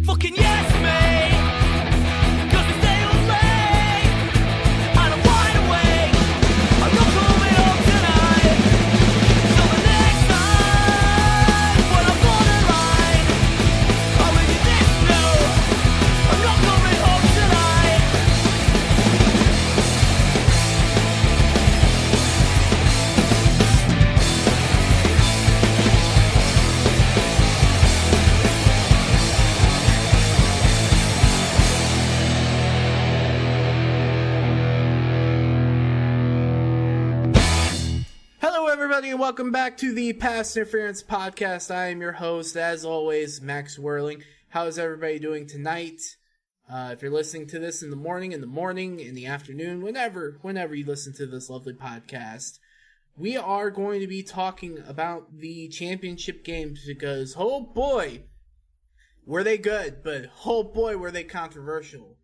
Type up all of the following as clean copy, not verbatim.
fucking yes me, 'cause we stay all late, and I'm wide awake, I'm not coming home tonight, so the next time, when I'm borderline, I'll read you this note, I'm not coming home tonight. Hello, everybody, and welcome back to the Pass Interference Podcast. I am your host, as always, Max Whirling. How is everybody doing tonight? If you're listening to this in the morning, in the afternoon, whenever you listen to this lovely podcast, we are going to be talking about the championship games because, oh boy, were they good, but oh boy, were they controversial.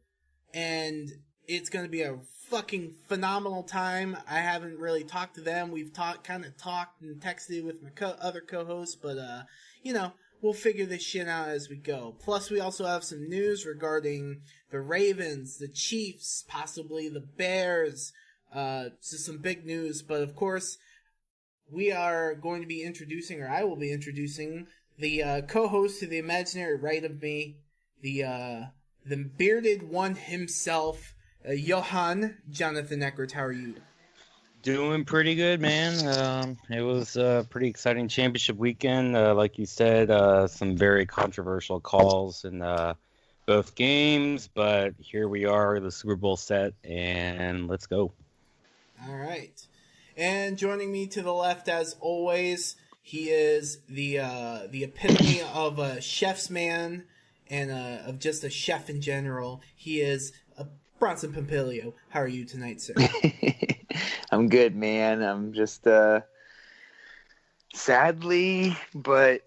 And it's going to be a fucking phenomenal time. I haven't really talked to them. We've talked and texted with my other co-hosts, but, we'll figure this shit out as we go. Plus, we also have some news regarding the Ravens, the Chiefs, possibly the Bears, just some big news. But, of course, we are going to be introducing, or I will be introducing, the co-host to the imaginary right of me, the bearded one himself, Johan Jonathan Eckert. How are you? Doing pretty good, man. It was a pretty exciting championship weekend. Like you said, some very controversial calls in both games, but here we are, the Super Bowl set, and let's go. All right. And joining me to the left, as always, he is the epitome of a chef's man and of just a chef in general. He is Bronson Pompilio. How are you tonight, sir? I'm good, man. I'm just sadly, but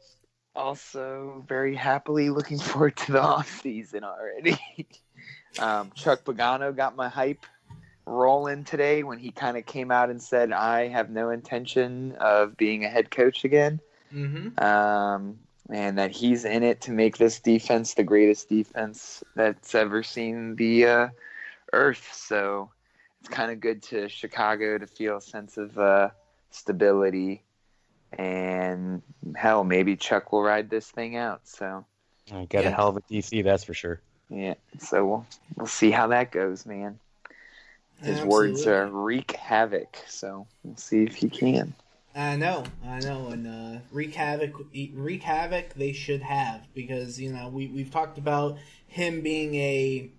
also very happily looking forward to the off season already. Chuck Pagano got my hype rolling today when he kind of came out and said, I have no intention of being a head coach again. Mm-hmm. And that he's in it to make this defense the greatest defense that's ever seen the earth. So it's kind of good to Chicago to feel a sense of stability, and hell, maybe Chuck will ride this thing out. So I got a hell of a DC, that's for sure. Yeah, so we'll see how that goes, man. His words wreak havoc, so we'll see if he can. I know, and wreak havoc they should have, because we've talked about him being a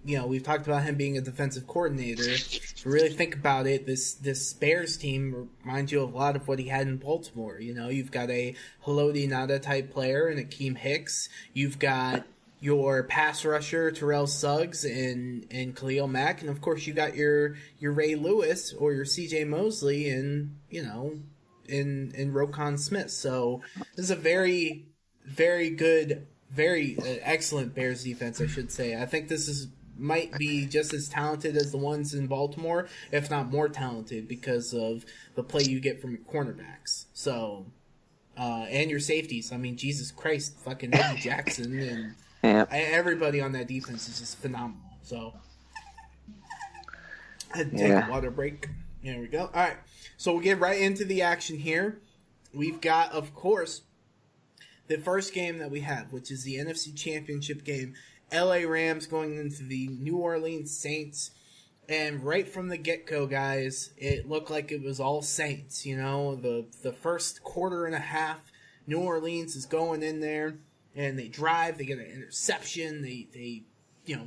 defensive coordinator. If you really think about it, this Bears team reminds you a lot of what he had in Baltimore. You've got a Haloti Ngata type player and Akeem Hicks. You've got your pass rusher Terrell Suggs and Khalil Mack, and of course you got your Ray Lewis or your C.J. Mosley and in Roquan Smith. So this is a very, very good, very excellent Bears defense, I should say. I think this might be just as talented as the ones in Baltimore, if not more talented, because of the play you get from your cornerbacks. So, and your safeties. I mean, Jesus Christ, fucking Eddie Jackson and everybody on that defense is just phenomenal. So, I had to take a water break. There we go. All right, so we'll get right into the action here. We've got, of course, the first game that we have, which is the NFC Championship game. LA Rams going into the New Orleans Saints. And right from the get-go, guys, it looked like it was all Saints. The first quarter and a half, New Orleans is going in there, and they drive, they get an interception, they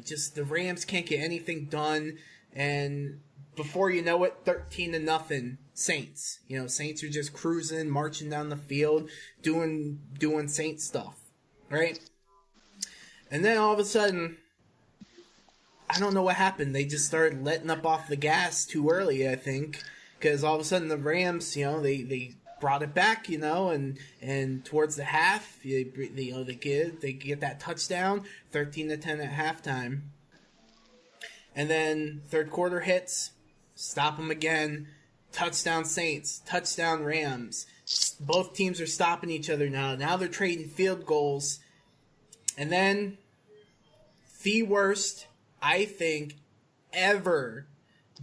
just the Rams can't get anything done, and before you know it, 13-0 Saints. Saints are just cruising, marching down the field, doing Saint stuff, right? And then all of a sudden, I don't know what happened. They just started letting up off the gas too early, I think, because all of a sudden the Rams, they brought it back, and towards the half, they get that touchdown, 13-10 at halftime, and then third quarter hits, stop them again, touchdown Saints, touchdown Rams. Both teams are stopping each other now. Now they're trading field goals. And then the worst, I think, ever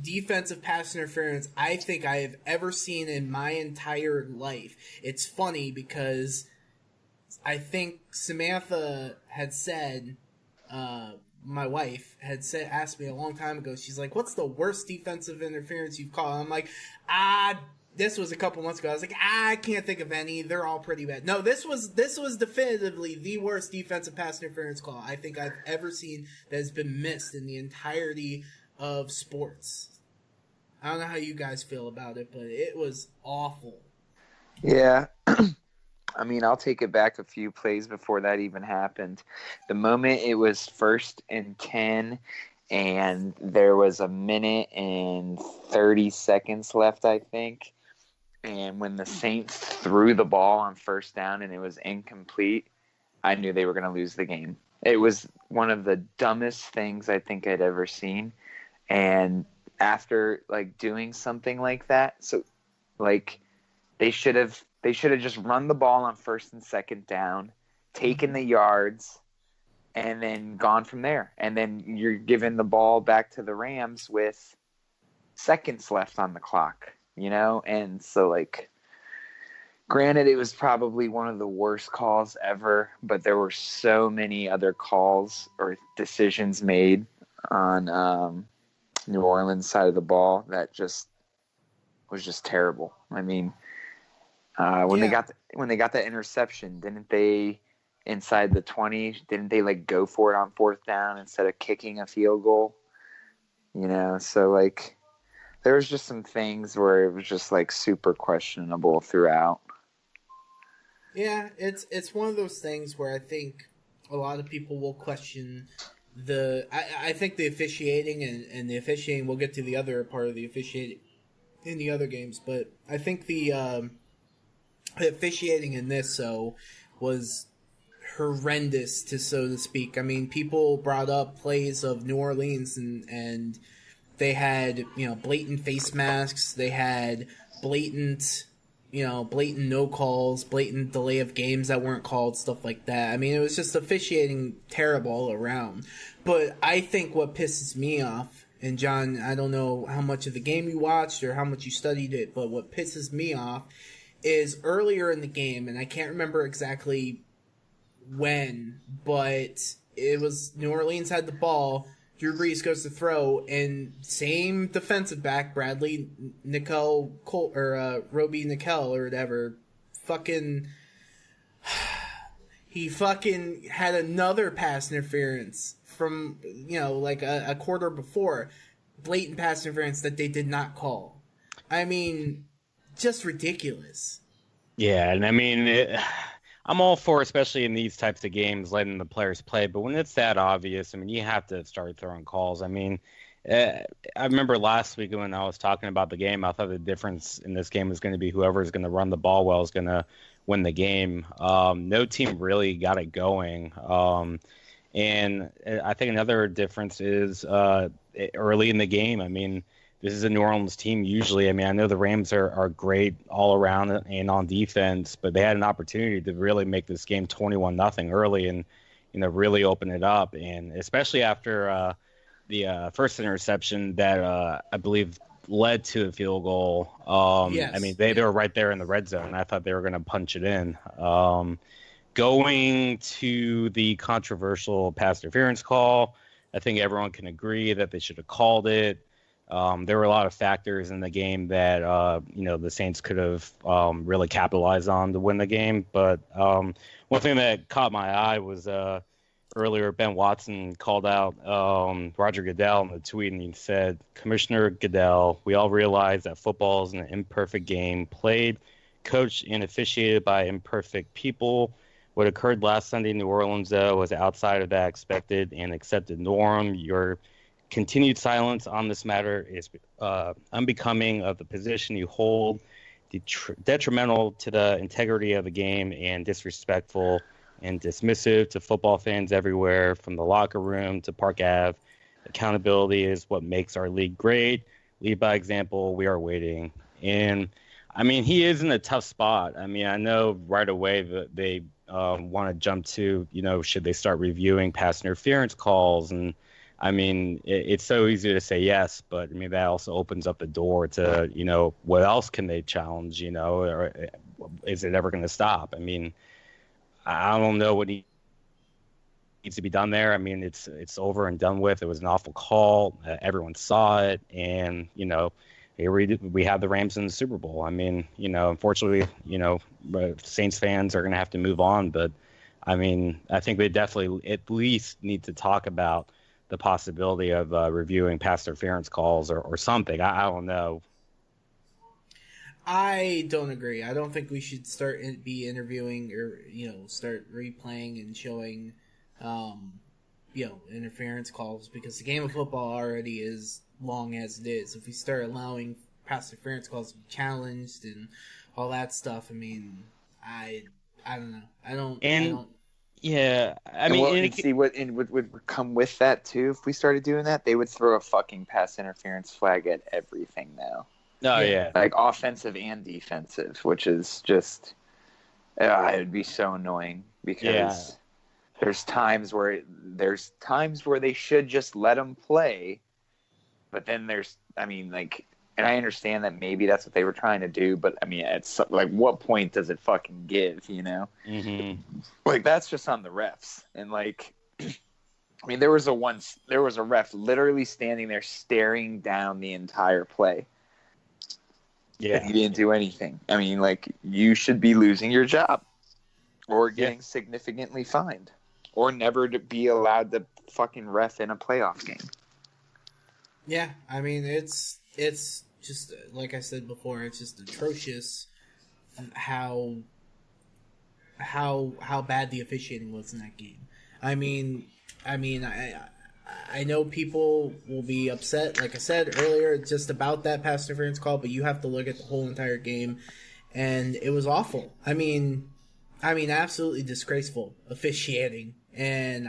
defensive pass interference I think I have ever seen in my entire life. It's funny because I think Samantha had said, my wife had asked me a long time ago, she's like, what's the worst defensive interference you've called? I'm like, this was a couple months ago. I was like, I can't think of any. They're all pretty bad. No, this was definitively the worst defensive pass interference call I think I've ever seen that has been missed in the entirety of sports. I don't know how you guys feel about it, but it was awful. Yeah. I mean, I'll take it back a few plays before that even happened. The moment it was 1st and 10 and there was 1:30 left, I think. And when the Saints threw the ball on 1st down and it was incomplete, I knew they were going to lose the game. It was one of the dumbest things I think I'd ever seen. And after doing something like that, so they should have just run the ball on 1st and 2nd down, taken the yards, and then gone from there. And then you're giving the ball back to the Rams with seconds left on the clock, And so, granted, it was probably one of the worst calls ever, but there were so many other calls or decisions made on New Orleans side of the ball that was just terrible. I mean, when they got that interception, didn't they inside the 20? Didn't they go for it on 4th down instead of kicking a field goal? So there was just some things where it was just super questionable throughout. Yeah, it's one of those things where I think a lot of people will question I think the officiating and the officiating, we'll get to the other part of the officiating in the other games, but I think the officiating in this was horrendous, so to speak. I mean, people brought up plays of New Orleans and they had, blatant face masks, they had blatant no calls, blatant delay of games that weren't called, stuff like that. I mean, it was just officiating terrible all around. But I think what pisses me off, and John, I don't know how much of the game you watched or how much you studied it, but what pisses me off is earlier in the game, and I can't remember exactly when, but it was New Orleans had the ball, Drew Brees goes to throw, and same defensive back, Bradley Nickel, or Roby Nickel, or whatever, he fucking had another pass interference from, a quarter before. Blatant pass interference that they did not call. I mean, just ridiculous. Yeah, and I mean, I'm all for, especially in these types of games, letting the players play. But when it's that obvious, I mean, you have to start throwing calls. I mean, I remember last week when I was talking about the game, I thought the difference in this game was going to be whoever is going to run the ball well is going to win the game. No team really got it going. And I think another difference is early in the game. I mean, this is a New Orleans team usually. I mean, I know the Rams are great all around and on defense, but they had an opportunity to really make this game 21-0 early and, really open it up. And especially after the first interception that I believe led to a field goal. Yes. I mean, they were right there in the red zone. I thought they were going to punch it in. Going to the controversial pass interference call, I think everyone can agree that they should have called it. There were a lot of factors in the game that, the Saints could have really capitalized on to win the game. But one thing that caught my eye was earlier Ben Watson called out Roger Goodell in the tweet, and he said, "Commissioner Goodell, we all realize that football is an imperfect game played, coached, and officiated by imperfect people. What occurred last Sunday in New Orleans, though, was outside of that expected and accepted norm. Your continued silence on this matter is unbecoming of the position you hold, detrimental to the integrity of the game, and disrespectful and dismissive to football fans everywhere, from the locker room to Park Ave. Accountability is what makes our league great. Lead by example. We are waiting." And I mean, he is in a tough spot. I mean, I know right away that they want to jump to, should they start reviewing pass interference calls? And I mean, it's so easy to say yes, but I mean, that also opens up the door to, what else can they challenge, or is it ever going to stop? I mean, I don't know what needs to be done there. I mean, it's over and done with. It was an awful call. Everyone saw it. And, here we have the Rams in the Super Bowl. I mean, unfortunately, Saints fans are going to have to move on. But, I mean, I think they definitely at least need to talk about the possibility of reviewing pass interference calls or something. I don't know. I don't agree. I don't think we should be interviewing or start replaying and showing interference calls, because the game of football already is long as it is. If we start allowing pass interference calls to be challenged and all that stuff, I mean, I don't know. I don't. Yeah, I mean, see what would come with that too. If we started doing that, they would throw a fucking pass interference flag at everything now. Oh yeah, like offensive and defensive, which is just it would be so annoying because there's times where they should just let them play, but then and I understand that maybe that's what they were trying to do, but I mean, it's like, what point does it fucking give, Mm-hmm. Like, that's just on the refs. And like, I mean, there was a ref literally standing there staring down the entire play. Yeah. He didn't do anything. I mean, like, you should be losing your job or getting significantly fined or never to be allowed to fucking ref in a playoff game. Yeah, I mean, it's just, like I said before, it's just atrocious how bad the officiating was in that game. I mean, I know people will be upset, like I said earlier, just about that pass interference call, but you have to look at the whole entire game, and it was awful. I mean, absolutely disgraceful officiating, and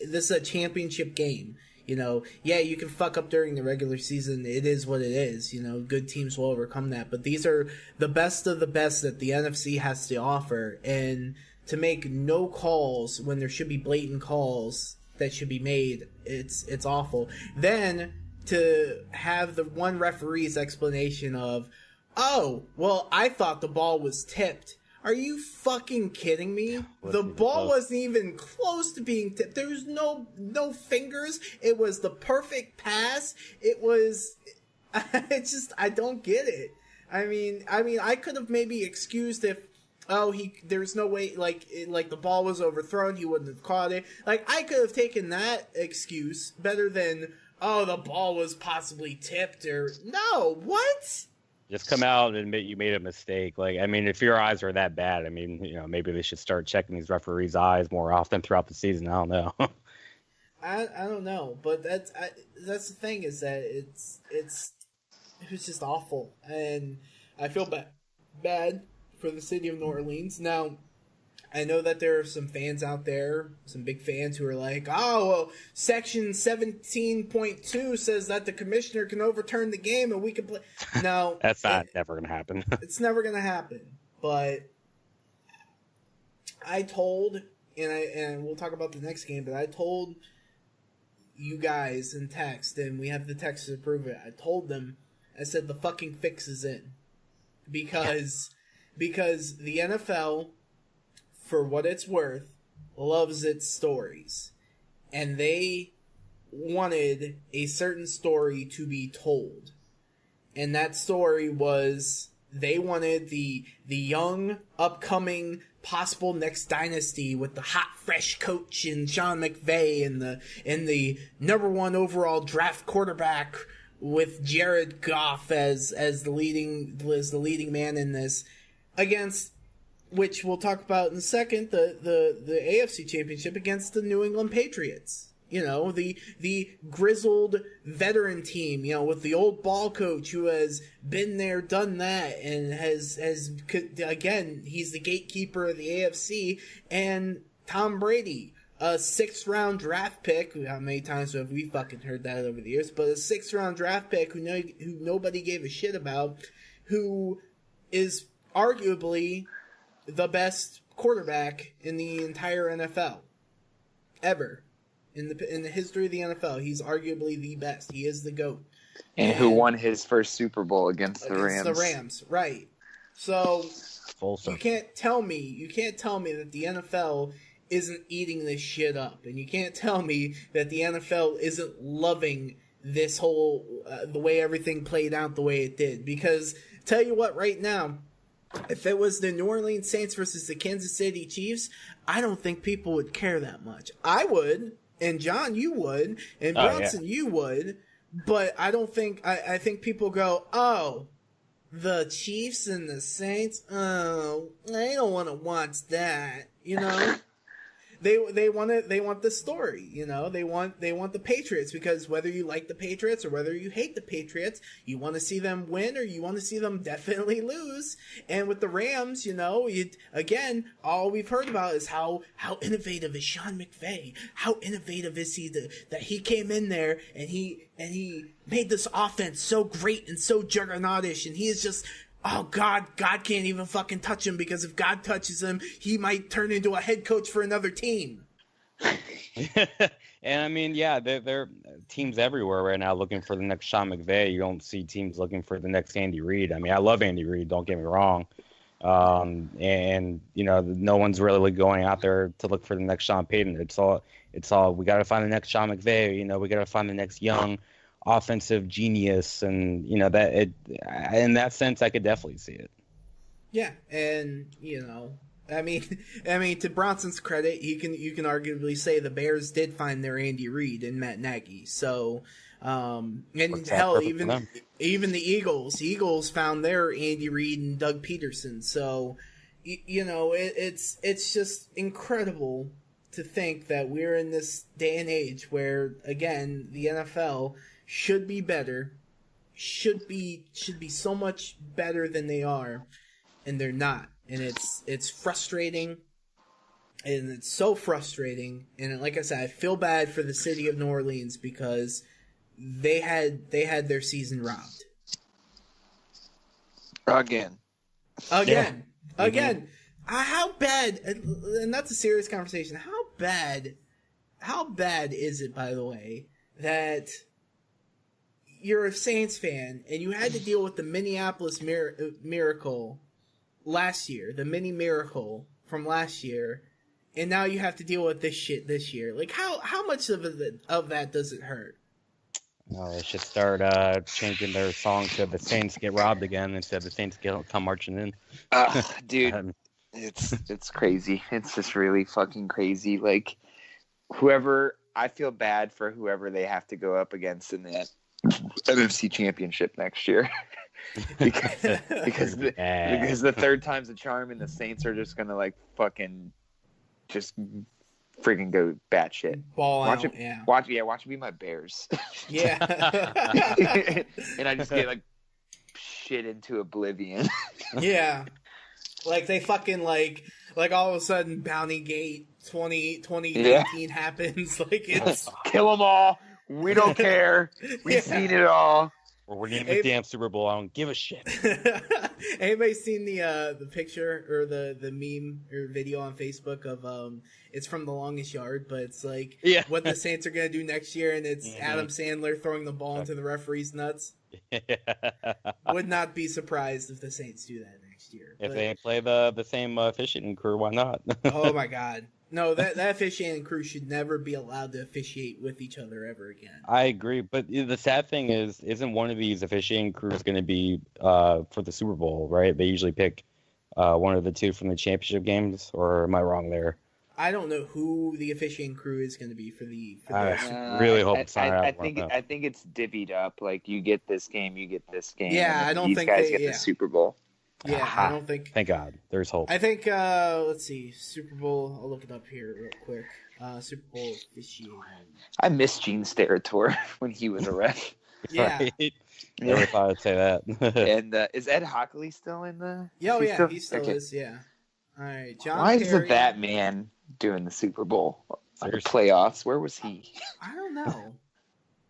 this is a championship game. You can fuck up during the regular season. It is what it is. Good teams will overcome that. But these are the best of the best that the NFC has to offer. And to make no calls when there should be blatant calls that should be made, it's awful. Then to have the one referee's explanation of, oh, well, I thought the ball was tipped. Are you fucking kidding me? The ball wasn't even close to being tipped. There was no fingers. It was the perfect pass. It was... It's just... I don't get it. I mean, I could have maybe excused if... there's no way... Like the ball was overthrown. He wouldn't have caught it. Like, I could have taken that excuse better than... Oh, the ball was possibly tipped or... No, what? Just come out and admit you made a mistake. Like, I mean, if your eyes are that bad, I mean, maybe they should start checking these referees' eyes more often throughout the season. I don't know. I don't know, but that's the thing, is that it was just awful, and I feel bad for the city of New Orleans. Now, I know that there are some fans out there, some big fans, who are like, oh, well, Section 17.2 says that the commissioner can overturn the game and we can play. No. That's never going to happen. It's never going to happen. But I told, and we'll talk about the next game, but I told you guys in text, and we have the text to prove it. I told them, I said the fucking fix is in. Because the NFL... for what it's worth, loves its stories. And they wanted a certain story to be told. And that story was, they wanted the young, upcoming, possible next dynasty with the hot, fresh coach and Sean McVay and the number one overall draft quarterback with Jared Goff as the leading man in this, against, which we'll talk about in a second, the AFC Championship against the New England Patriots. The grizzled veteran team, with the old ball coach who has been there, done that, and has again, he's the gatekeeper of the AFC, and Tom Brady, a 6th-round draft pick. How many times have we fucking heard that over the years? But a 6th-round draft pick who nobody gave a shit about, who is arguably the best quarterback in the entire NFL ever. In the history of the NFL, he's arguably the best. He is the GOAT. And who won his first Super Bowl against the Rams. The Rams, right. So Folsom. you can't tell me that the NFL isn't eating this shit up. And you can't tell me that the NFL isn't loving this whole the way everything played out the way it did. Because tell you what, right now, if it was the New Orleans Saints versus the Kansas City Chiefs, I don't think people would care that much. I would, and John, you would, and Bronson, you would, but I don't think, I think people go, oh, the Chiefs and the Saints, oh, I don't want to watch that, you know? They want the story, you know. They want the Patriots, because whether you like the Patriots or whether you hate the Patriots, you want to see them win or you want to see them definitely lose. And with the Rams, you know, again, all we've heard about is how innovative is Sean McVay? How innovative is he that he came in there and he made this offense so great and so juggernautish, and he is just, oh, God can't even fucking touch him, because if God touches him, he might turn into a head coach for another team. And I mean, yeah, there are teams everywhere right now looking for the next Sean McVay. You don't see teams looking for the next Andy Reid. I mean, I love Andy Reid, don't get me wrong. And you know, no one's really going out there to look for the next Sean Payton. It's all we got to find the next Sean McVay. You know, we got to find the next young offensive genius, and you know that in that sense I could definitely see it. Yeah, and you know, I mean to Bronson's credit, you can arguably say the Bears did find their Andy Reid in Matt Nagy. So and hell, even the Eagles found their Andy Reid and Doug Peterson. So you know, it's just incredible to think that we're in this day and age where, again, the NFL should be better, should be so much better than they are, and they're not. And it's frustrating, and it's so frustrating. And like I said, I feel bad for the city of New Orleans, because they had their season robbed. Again. Yeah. Again. How bad, and that's a serious conversation, how bad is it, by the way, that you're a Saints fan and you had to deal with the Minneapolis miracle last year, the mini miracle from last year, and now you have to deal with this shit this year? Like, how much of that does it hurt? No, they should start changing their song to "The Saints Get Robbed Again" instead of "The Saints Come Marching In." Dude, it's crazy. It's just really fucking crazy. Like, I feel bad for whoever they have to go up against in that NFC Championship next year. because the third time's a charm, and the Saints are just gonna like fucking just freaking go batshit. Watch it be my Bears. Yeah. And I just get like shit into oblivion. Yeah. Like they fucking like all of a sudden Bounty Gate 2019 happens. Like it's kill them all. We don't care. We've seen it all. Or we're naming the damn Super Bowl. I don't give a shit. Anybody seen the picture or the meme or video on Facebook of it's from The Longest Yard, but it's like what the Saints are gonna do next year, and it's Adam Sandler throwing the ball into the referee's nuts. Would not be surprised if the Saints do that next year. If they play the same officiating crew, why not? Oh my God. No, that officiating crew should never be allowed to officiate with each other ever again. I agree, but the sad thing is, isn't one of these officiating crews going to be for the Super Bowl, right? They usually pick one of the two from the championship games, or am I wrong there? I don't know who the officiating crew is going to be for the. Really hope it's not. I think it's divvied up. Like, you get this game, you get this game. Yeah, I don't these think guys get the Super Bowl. Yeah, I don't think. Thank God, there's hope. I think. Let's see, Super Bowl. I'll look it up here real quick. Super Bowl officiating. I miss Gene Steratore when he was a ref. Yeah. Right? Never thought I'd say that. And is Ed Hockley still in the? Yeah, he still is. Yeah. All right, John. Why Perry. is that man doing the Super Bowl? The Seriously. playoffs. Where was he? I don't know.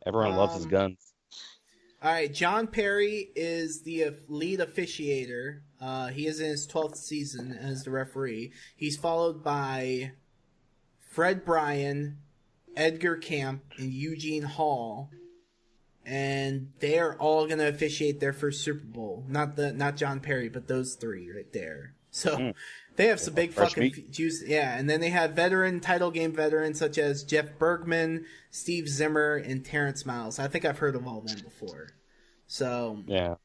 Everyone loves his guns. All right, John Perry is the lead officiator. He is in his 12th season as the referee. He's followed by Fred Bryan, Edgar Camp, and Eugene Hall. And they're all going to officiate their first Super Bowl. Not John Perry, but those three right there. So they have some big fucking juice. Yeah, and then they have title game veterans such as Jeff Bergman, Steve Zimmer, and Terrence Miles. I think I've heard of all of them before. So yeah,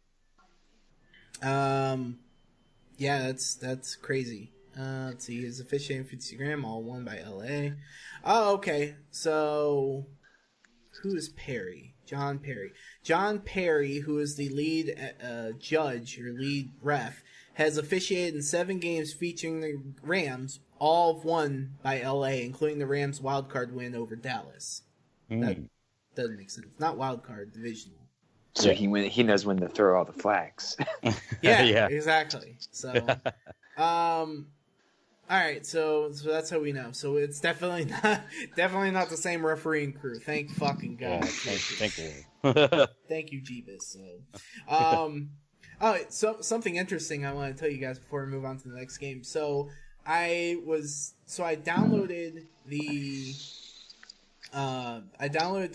that's crazy. Let's see, his officiating for Instagram, all won by LA. Oh, okay. So who is Perry? John Perry. John Perry, who is the lead judge or lead ref, has officiated in 7 games featuring the Rams, all won by LA, including the Rams' wildcard win over Dallas. That doesn't make sense. Not wildcard, divisional. So he knows when to throw all the flags. Yeah, exactly. So, all right, so that's how we know. So it's definitely not the same refereeing crew. Thank fucking God. Yeah, thank you. Thank you, Jeebus. So, something interesting I want to tell you guys before we move on to the next game. So I downloaded the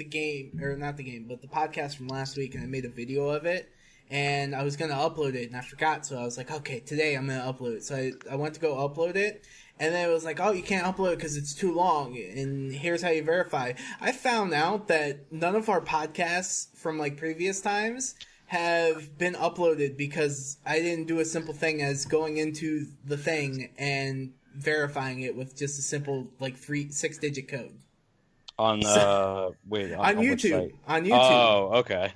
game, or not the game, but the podcast from last week, and I made a video of it. And I was going to upload it, and I forgot, so I was like, okay, today I'm going to upload it. So I went to go upload it, and then it was like, oh, you can't upload it because it's too long, and here's how you verify. I found out that none of our podcasts from, like, previous times have been uploaded because I didn't do a simple thing as going into the thing and verifying it with just a simple, like, 6-digit code. On YouTube. On YouTube. Oh, okay.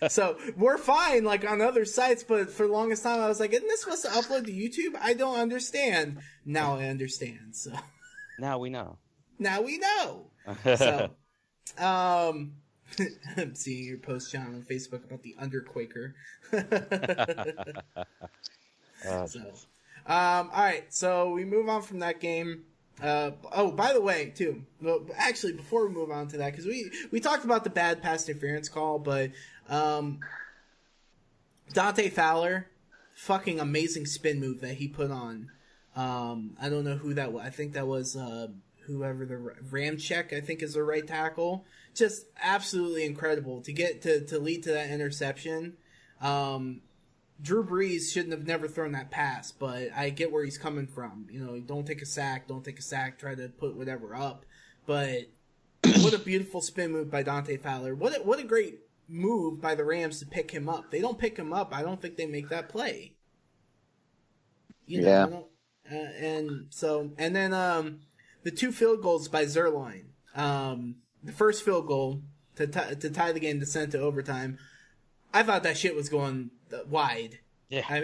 So we're fine, like on other sites, but for the longest time I was like, isn't this supposed to upload to YouTube? I don't understand. Now I understand. So now we know. So, I'm seeing your post, John, on Facebook about the Underquaker. All right. So we move on from that game. By the way, too. Well, actually, before we move on to that, because we talked about the bad pass interference call, but Dante Fowler, fucking amazing spin move that he put on. I don't know who that was. I think that was whoever the Ramczyk, I think, is the right tackle. Just absolutely incredible to get to lead to that interception. Drew Brees shouldn't have never thrown that pass, but I get where he's coming from. You know, don't take a sack, try to put whatever up. But what a beautiful spin move by Dante Fowler. What a great move by the Rams to pick him up. They don't pick him up. I don't think they make that play. You know, and then the 2 field goals by Zerline. The first field goal to tie the game to send to overtime. I thought that shit was going wide. Yeah. I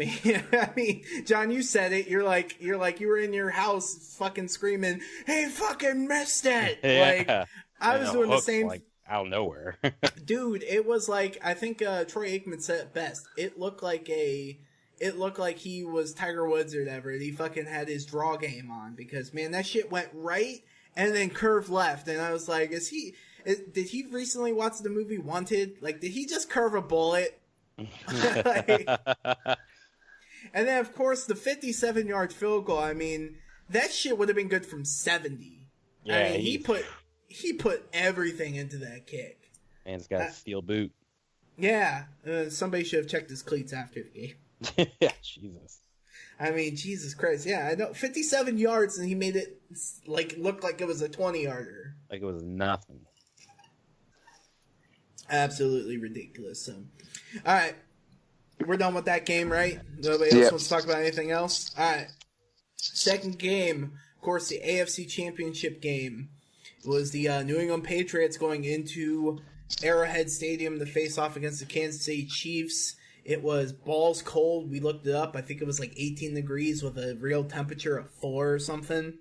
mean, John, you said it. You're like you were in your house fucking screaming, "He fucking missed it!" Yeah. Like I was doing the same. Like out of nowhere. Dude, it was like, I think Troy Aikman said it best. It looked like he was Tiger Woods or whatever. And he fucking had his draw game on because, man, that shit went right and then curved left. And I was like, did he recently watch the movie Wanted? Like, did he just curve a bullet? Like, and then, of course, the 57-yard field goal. I mean, that shit would have been good from 70. Yeah, I mean, he put everything into that kick. Man's got a steel boot. Yeah, somebody should have checked his cleats after the game. Yeah, Jesus. I mean, Jesus Christ. Yeah, I know. 57 yards, and he made it look like it was a 20-yarder. Like it was nothing. Absolutely ridiculous. So, all right, we're done with that game, right? Nobody else wants to talk about anything else. All right, second game, of course, the AFC Championship game was the New England Patriots going into Arrowhead Stadium to face off against the Kansas City Chiefs. It was balls cold. We looked it up. I think it was like 18 degrees with a real temperature of 4 or something.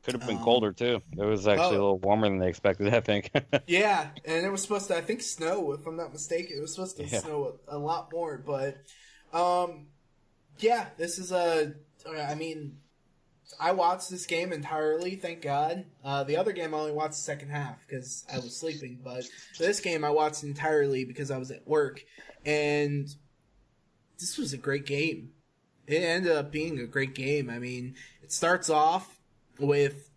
Could have been colder, too. It was actually a little warmer than they expected, I think. Yeah, and it was supposed to, I think, snow, if I'm not mistaken. It was supposed to snow a lot more. But, this is I mean, I watched this game entirely, thank God. The other game I only watched the second half because I was sleeping, but this game I watched entirely because I was at work, and this was a great game. It ended up being a great game. I mean, it starts off with,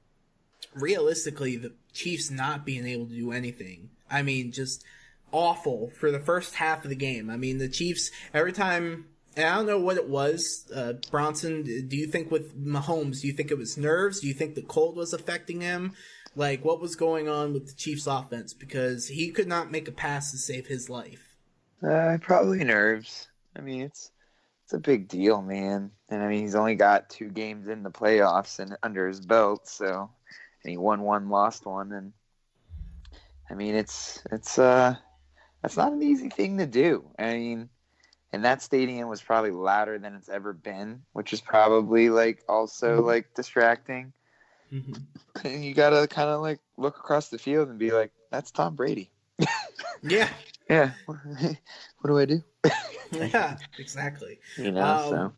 realistically, the Chiefs not being able to do anything. I mean, just awful for the first half of the game. I mean, the Chiefs, every time... And I don't know what it was, Bronson. Do you think with Mahomes, do you think it was nerves? Do you think the cold was affecting him? Like, what was going on with the Chiefs' offense? Because he could not make a pass to save his life. Probably nerves. I mean, it's a big deal, man. And I mean, he's only got 2 games in the playoffs and under his belt, so, and he won 1, lost 1, and I mean, it's that's not an easy thing to do. I mean. And that stadium was probably louder than it's ever been, which is probably like also like distracting. Mm-hmm. And you gotta kind of like look across the field and be like, "That's Tom Brady." Yeah. Yeah. What do I do? Yeah, exactly. So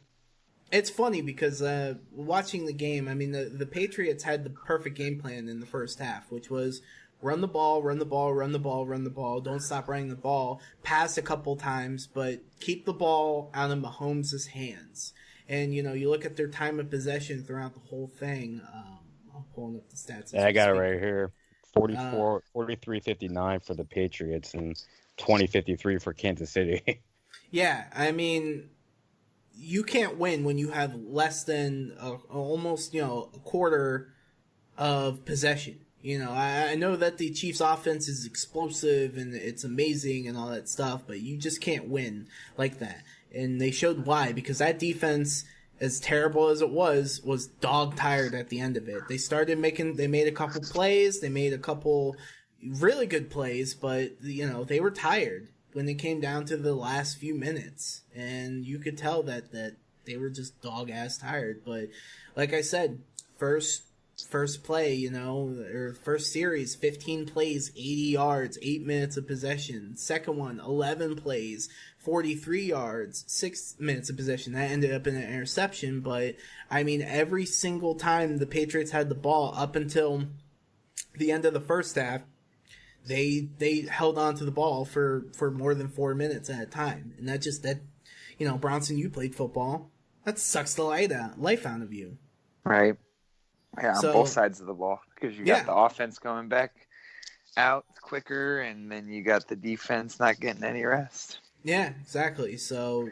it's funny because watching the game, I mean, the Patriots had the perfect game plan in the first half, which was run the ball, run the ball, run the ball, run the ball. Don't stop running the ball. Pass a couple times, but keep the ball out of Mahomes' hands. And, you know, you look at their time of possession throughout the whole thing. I'm pulling up the stats. Yeah, I got it right here. 43-59 for the Patriots and 20-53 for Kansas City. Yeah, I mean, you can't win when you have less than almost, a quarter of possession. You know, I know that the Chiefs' offense is explosive and it's amazing and all that stuff, but you just can't win like that. And they showed why, because that defense, as terrible as it was dog tired at the end of it. They made a couple plays, they made a couple really good plays, but, they were tired when it came down to the last few minutes. And you could tell that they were just dog-ass tired. But, like I said, first play, or first series, 15 plays, 80 yards, 8 minutes of possession. Second one, 11 plays, 43 yards, 6 minutes of possession. That ended up in an interception, but, I mean, every single time the Patriots had the ball up until the end of the first half, they held on to the ball for more than 4 minutes at a time. And that Bronson, you played football. That sucks the life out of you. Right. Yeah, on both sides of the ball, because you got the offense going back out quicker, and then you got the defense not getting any rest. Yeah, exactly. So,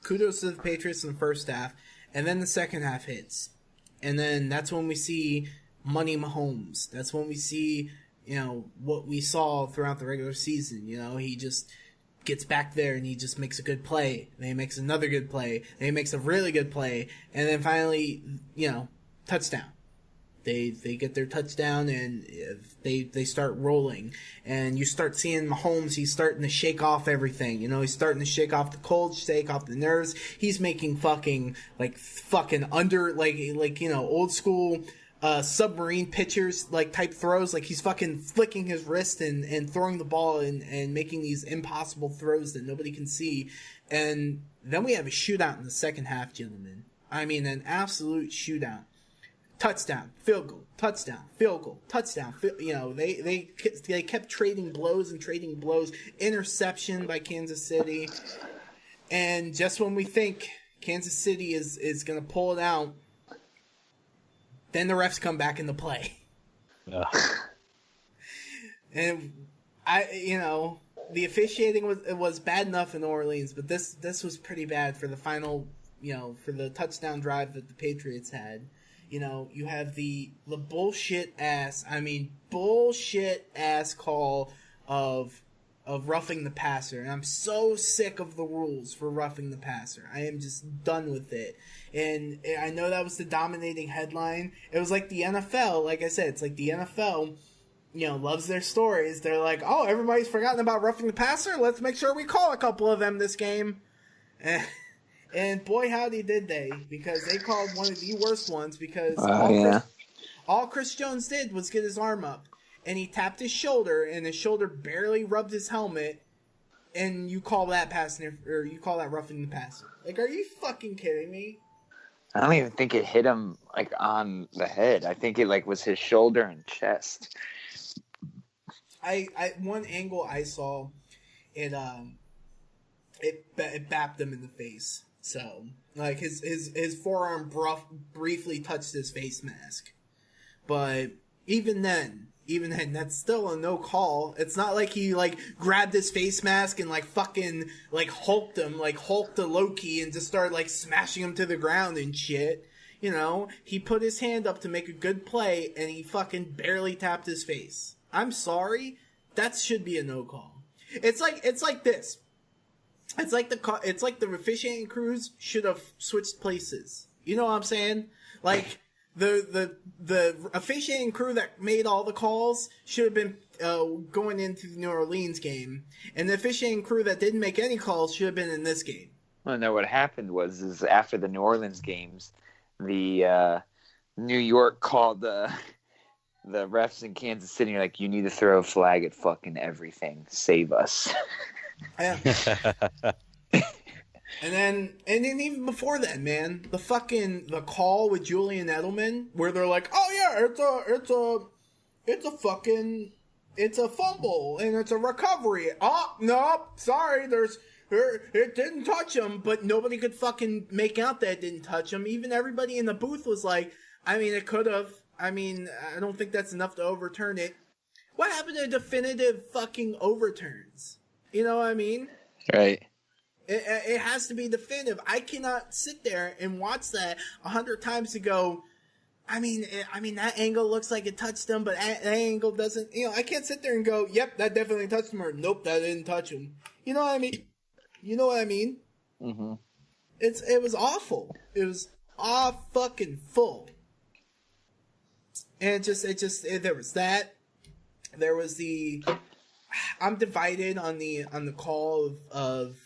kudos to the Patriots in the first half, and then the second half hits. And then that's when we see Money Mahomes. That's when we see, what we saw throughout the regular season. He just gets back there and he just makes a good play. Then he makes another good play. Then he makes a really good play. And then finally, touchdown. They get their touchdown and they start rolling, and you start seeing Mahomes. He's starting to shake off everything. He's starting to shake off the cold, shake off the nerves. He's making fucking under old school submarine pitchers type throws. Like he's fucking flicking his wrist and throwing the ball and making these impossible throws that nobody can see. And then we have a shootout in the second half, gentlemen. I mean, an absolute shootout. Touchdown, field goal, touchdown, field goal, touchdown. They kept trading blows. Interception by Kansas City, and just when we think Kansas City is going to pull it out, then the refs come back into play. And the officiating was bad enough in New Orleans, but this was pretty bad for the final, for the touchdown drive that the Patriots had. You have the bullshit ass call of roughing the passer. And I'm so sick of the rules for roughing the passer. I am just done with it. And I know that was the dominating headline. It was like the NFL, like I said, it's like the NFL, loves their stories. They're like, oh, everybody's forgotten about roughing the passer? Let's make sure we call a couple of them this game. And boy, howdy did they, because they called one of the worst ones, because all Chris Jones did was get his arm up, and he tapped his shoulder, and his shoulder barely rubbed his helmet, and you call that passing, or you call that roughing the passer. Like, are you fucking kidding me? I don't even think it hit him like on the head. I think it like was his shoulder and chest. I one angle I saw, it bapped him in the face. So like his forearm briefly touched his face mask, but even then, that's still a no call. It's not like he like grabbed his face mask and like fucking like hulked him, like hulked the Loki and just started like smashing him to the ground and shit. You know, he put his hand up to make a good play and he fucking barely tapped his face. I'm sorry, that should be a no call. It's like this. It's like the officiating crews should have switched places. You know what I'm saying? Like the officiating crew that made all the calls should have been going into the New Orleans game, and the officiating crew that didn't make any calls should have been in this game. Well, no, what happened was after the New Orleans games, the New York called the refs in Kansas City like, you need to throw a flag at fucking everything. Save us. Yeah. And then even before that, man, the call with Julian Edelman where they're like, oh yeah, it's a fumble and it's a recovery. Oh no, sorry, it didn't touch him, but nobody could fucking make out that it didn't touch him. Even everybody in the booth was like, I mean, it could have. I mean, I don't think that's enough to overturn it. What happened to definitive fucking overturns? You know what I mean? Right. It has to be definitive. I cannot sit there and watch that 100 times to go, I mean, that angle looks like it touched him, but that angle doesn't. You know, I can't sit there and go, yep, that definitely touched him, or nope, that didn't touch him. You know what I mean? Mm-hmm. It was awful. It was fucking full. And there was that. There was I'm divided on the call of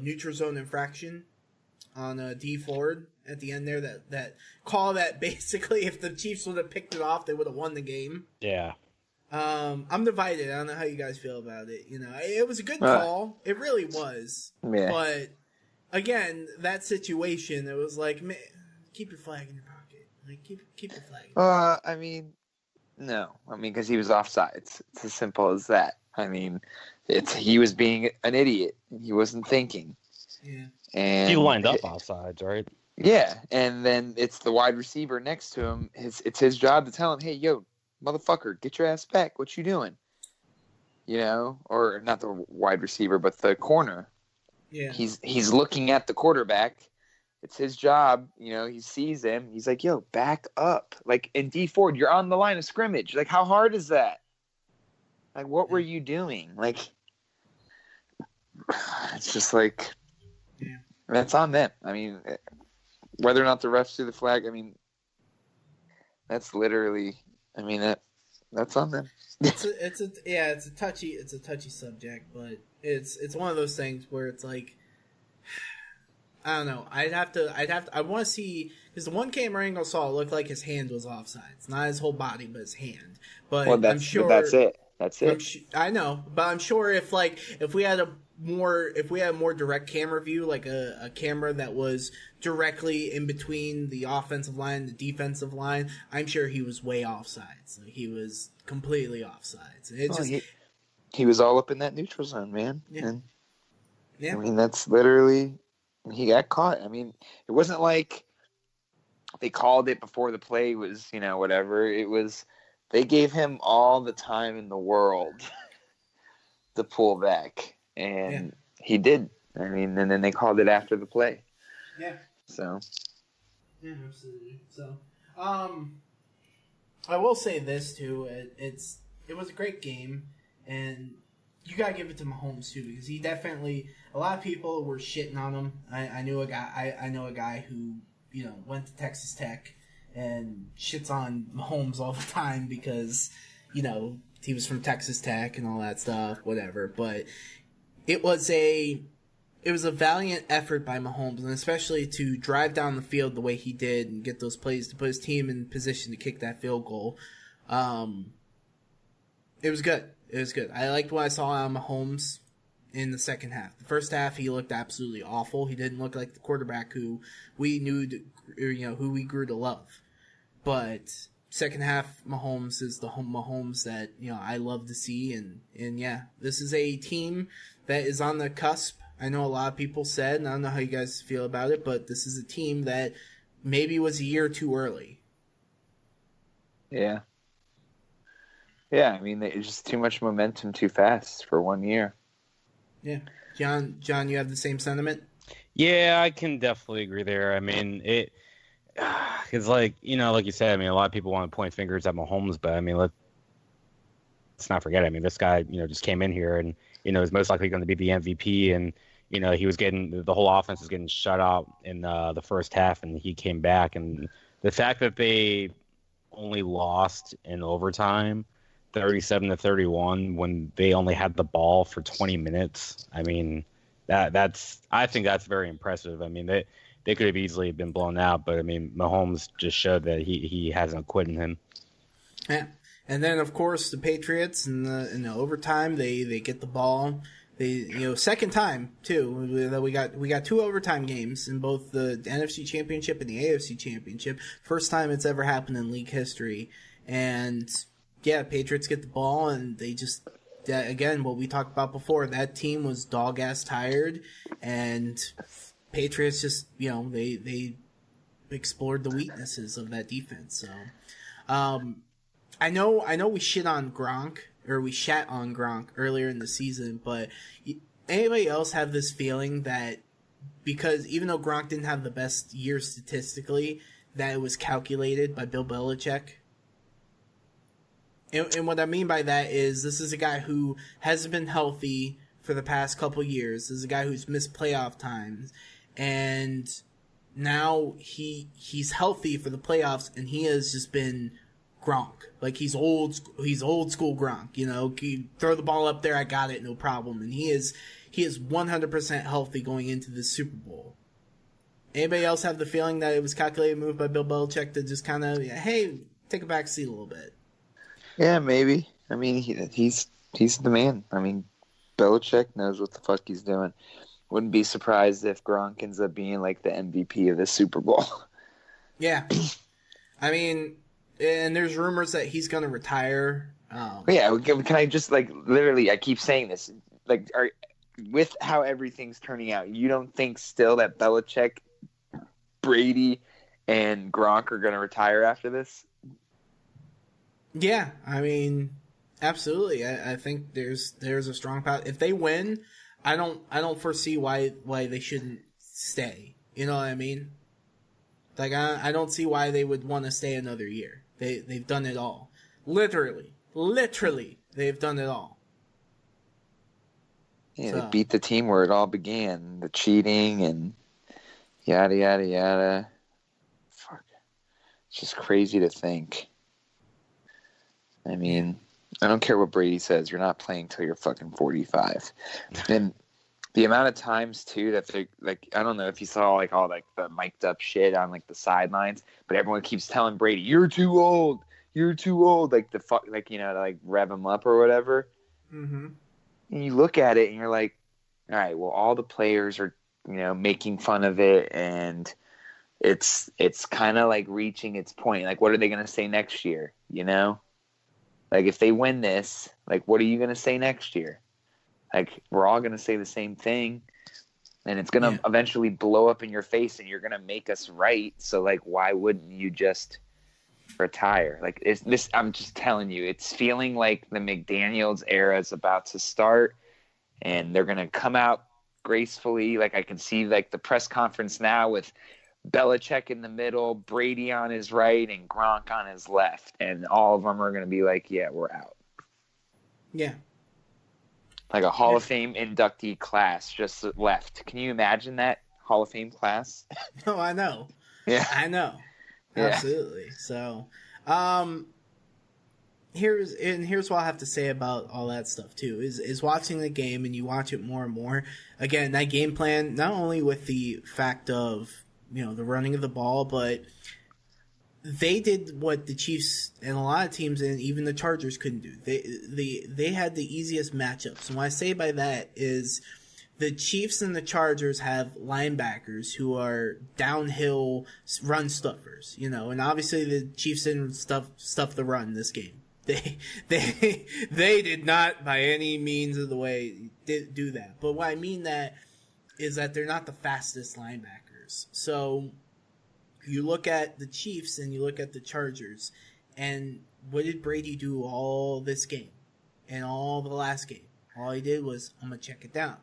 neutral zone infraction on D Ford at the end there. That call that basically, if the Chiefs would have picked it off, they would have won the game. Yeah. I'm divided. I don't know how you guys feel about it. You know, it was a good call. It really was. Yeah. But again, that situation, it was like, man, keep your flag in your pocket. Like keep your flag. I mean, no. I mean, because he was offsides. It's as simple as that. I mean, he was being an idiot. He wasn't thinking. Yeah. And he lined up offsides, right? Yeah, and then it's the wide receiver next to him. It's his job to tell him, hey, yo, motherfucker, get your ass back. What you doing? You know, or not the wide receiver, but the corner. Yeah. He's looking at the quarterback. It's his job. You know, he sees him. He's like, yo, back up. Like, in D Ford, you're on the line of scrimmage. Like, how hard is that? Like, what were you doing? Like, it's just like, that's on them. I mean, whether or not the refs threw the flag, I mean, that's literally, I mean, that's on them. It's a touchy subject, but it's one of those things where it's like, I don't know. I want to see, because the one camera angle saw, it looked like his hand was offside. It's not his whole body, but his hand. But I'm sure that's it. That's it. I know, but I'm sure if we had a more direct camera view, like a camera that was directly in between the offensive line and the defensive line, I'm sure he was way offsides. Like, he was completely offsides. He was all up in that neutral zone, man. Yeah. And, yeah. I mean, that's literally, he got caught. I mean, it wasn't like they called it before the play was, you know, whatever. It was, they gave him all the time in the world to pull back. And he did. I mean, and then they called it after the play. Yeah. So. Yeah, absolutely. So, I will say this too. It was a great game, and you gotta give it to Mahomes too, because he definitely. A lot of people were shitting on him. I know a guy who, you know, went to Texas Tech and shits on Mahomes all the time because, you know, he was from Texas Tech and all that stuff, whatever. But it was a valiant effort by Mahomes, and especially to drive down the field the way he did and get those plays to put his team in position to kick that field goal. It was good. It was good. I liked what I saw on Mahomes. in the second half. The first half, he looked absolutely awful. He didn't look like the quarterback who we knew, who we grew to love. But second half, Mahomes is the Mahomes that, I love to see. And yeah, this is a team that is on the cusp. I know a lot of people said, and I don't know how you guys feel about it, but this is a team that maybe was a year too early. Yeah. Yeah, I mean, it's just too much momentum too fast for 1 year. Yeah. John, you have the same sentiment? Yeah, I can definitely agree there. I mean, it's like you said. I mean, a lot of people want to point fingers at Mahomes, but I mean, let's not forget. I mean, this guy, just came in here and is most likely going to be the MVP, and he was getting the whole offense was getting shut out in the first half, and he came back, and the fact that they only lost in overtime, 37-31, when they only had the ball for 20 minutes. I mean, I think that's very impressive. I mean, they could have easily been blown out, but I mean, Mahomes just showed that he hasn't quit in him. Yeah, and then of course the Patriots in the overtime they get the ball. They second time too. We got 2 overtime games in both the NFC Championship and the AFC Championship. First time it's ever happened in league history. And yeah, Patriots get the ball and they just again what we talked about before. That team was dog ass tired, and Patriots just they explored the weaknesses of that defense. So I know we shit on Gronk. Or we shat on Gronk earlier in the season, but anybody else have this feeling that because even though Gronk didn't have the best year statistically, that it was calculated by Bill Belichick? And what I mean by that is this is a guy who hasn't been healthy for the past couple years. This is a guy who's missed playoff times, and now he's healthy for the playoffs, and he has just been Gronk. Like he's old school Gronk, you throw the ball up there, I got it, no problem. And he is 100% healthy going into the Super Bowl. Anybody else have the feeling that it was calculated move by Bill Belichick to just kind of, hey, take a back seat a little bit? Yeah, maybe. I mean, he's the man. I mean, Belichick knows what the fuck he's doing. Wouldn't be surprised if Gronk ends up being like the MVP of the Super Bowl. Yeah. I mean, and there's rumors that he's going to retire. Yeah, can I just literally? I keep saying this. With how everything's turning out, you don't think still that Belichick, Brady, and Gronk are going to retire after this? Yeah, I mean, absolutely. I think there's a strong path. If they win, I don't foresee why they shouldn't stay. You know what I mean? I don't see why they would want to stay another year. They've done it all. Literally, they've done it all. Yeah, They beat the team where it all began. The cheating and yada, yada, yada. Fuck. It's just crazy to think. I mean, I don't care what Brady says. You're not playing till you're fucking 45. And the amount of times, too, that they, I don't know if you saw, all, the mic'd up shit on, the sidelines, but everyone keeps telling Brady, you're too old, to, rev him up or whatever. Mm-hmm. And you look at it and you're like, all right, well, all the players are, making fun of it, and it's kind of reaching its point. What are they going to say next year, if they win this, what are you going to say next year? We're all going to say the same thing, and it's going to eventually blow up in your face, and you're going to make us right. So, why wouldn't you just retire? I'm just telling you, it's feeling like the McDaniels era is about to start, and they're going to come out gracefully. I can see, the press conference now with Belichick in the middle, Brady on his right, and Gronk on his left, and all of them are going to be yeah, we're out. Yeah. A Hall of Fame inductee class just left. Can you imagine that Hall of Fame class? No, I know. Yeah. I know. Yeah. Absolutely. So, here's what I have to say about all that stuff too. Is watching the game and you watch it more and more. Again, that game plan, not only with the fact of the running of the ball, but they did what the Chiefs and a lot of teams and even the Chargers couldn't do. They had the easiest matchups. And what I say by that is the Chiefs and the Chargers have linebackers who are downhill run stuffers, and obviously the Chiefs didn't stuff the run this game. They did not by any means of the way do that. But what I mean that is that they're not the fastest linebackers. So you look at the Chiefs and you look at the Chargers, and what did Brady do all this game and all the last game? All he did was, I'm gonna check it down.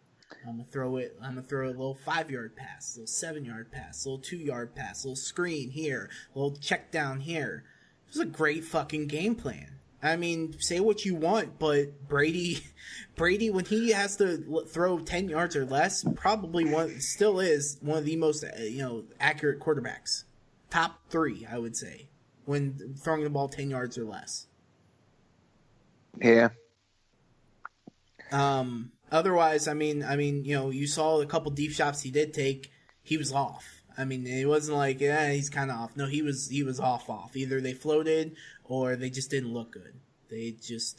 I'm gonna throw a little 5-yard pass, a little 7-yard pass, a little 2-yard pass, a little screen here, a little check down here. It was a great fucking game plan. I mean, say what you want, but Brady, when he has to throw 10 yards or less, still is one of the most accurate quarterbacks. Top 3, I would say, when throwing the ball 10 yards or less. Yeah. Otherwise, I mean, you saw a couple deep shots he did take. He was off. I mean, it wasn't like, he's kind of off. No, he was off. Either they floated or they just didn't look good.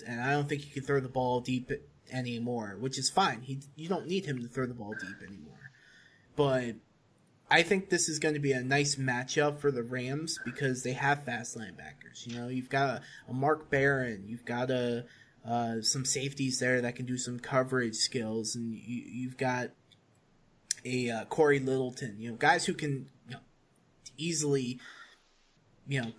And I don't think he could throw the ball deep anymore, which is fine. You don't need him to throw the ball deep anymore. But I think this is going to be a nice matchup for the Rams because they have fast linebackers. You've got a Mark Barron, you've got some safeties there that can do some coverage skills, and you've got a Corey Littleton, guys who can easily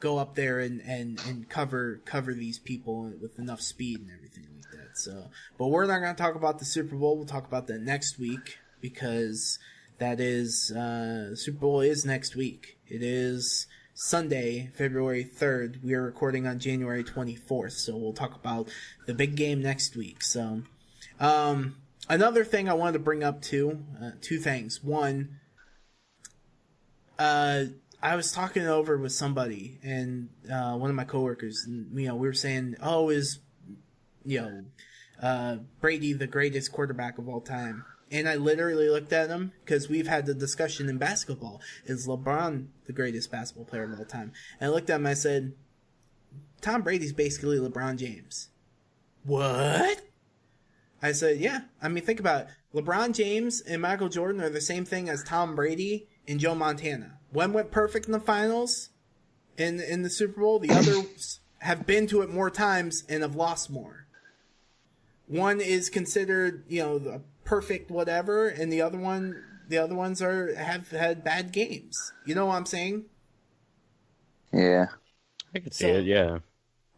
go up there and cover these people with enough speed and everything like that. So, but we're not going to talk about the Super Bowl. We'll talk about that next week because that is Super Bowl is next week. It is Sunday, February 3rd. We are recording on January 24th, so we'll talk about the big game next week. So, another thing I wanted to bring up too, two things. One, I was talking over with somebody, and one of my coworkers, and we were saying, is Brady the greatest quarterback of all time? And I literally looked at him because we've had the discussion in basketball: is LeBron the greatest basketball player of all time? And I looked at him and I said, Tom Brady's basically LeBron James. What? I said, yeah. I mean, think about it. LeBron James and Michael Jordan are the same thing as Tom Brady and Joe Montana. One went perfect in the finals in the Super Bowl. The others have been to it more times and have lost more. One is considered, the perfect whatever, and the other ones have had bad games. You know what I'm saying? Yeah. I could see it, yeah.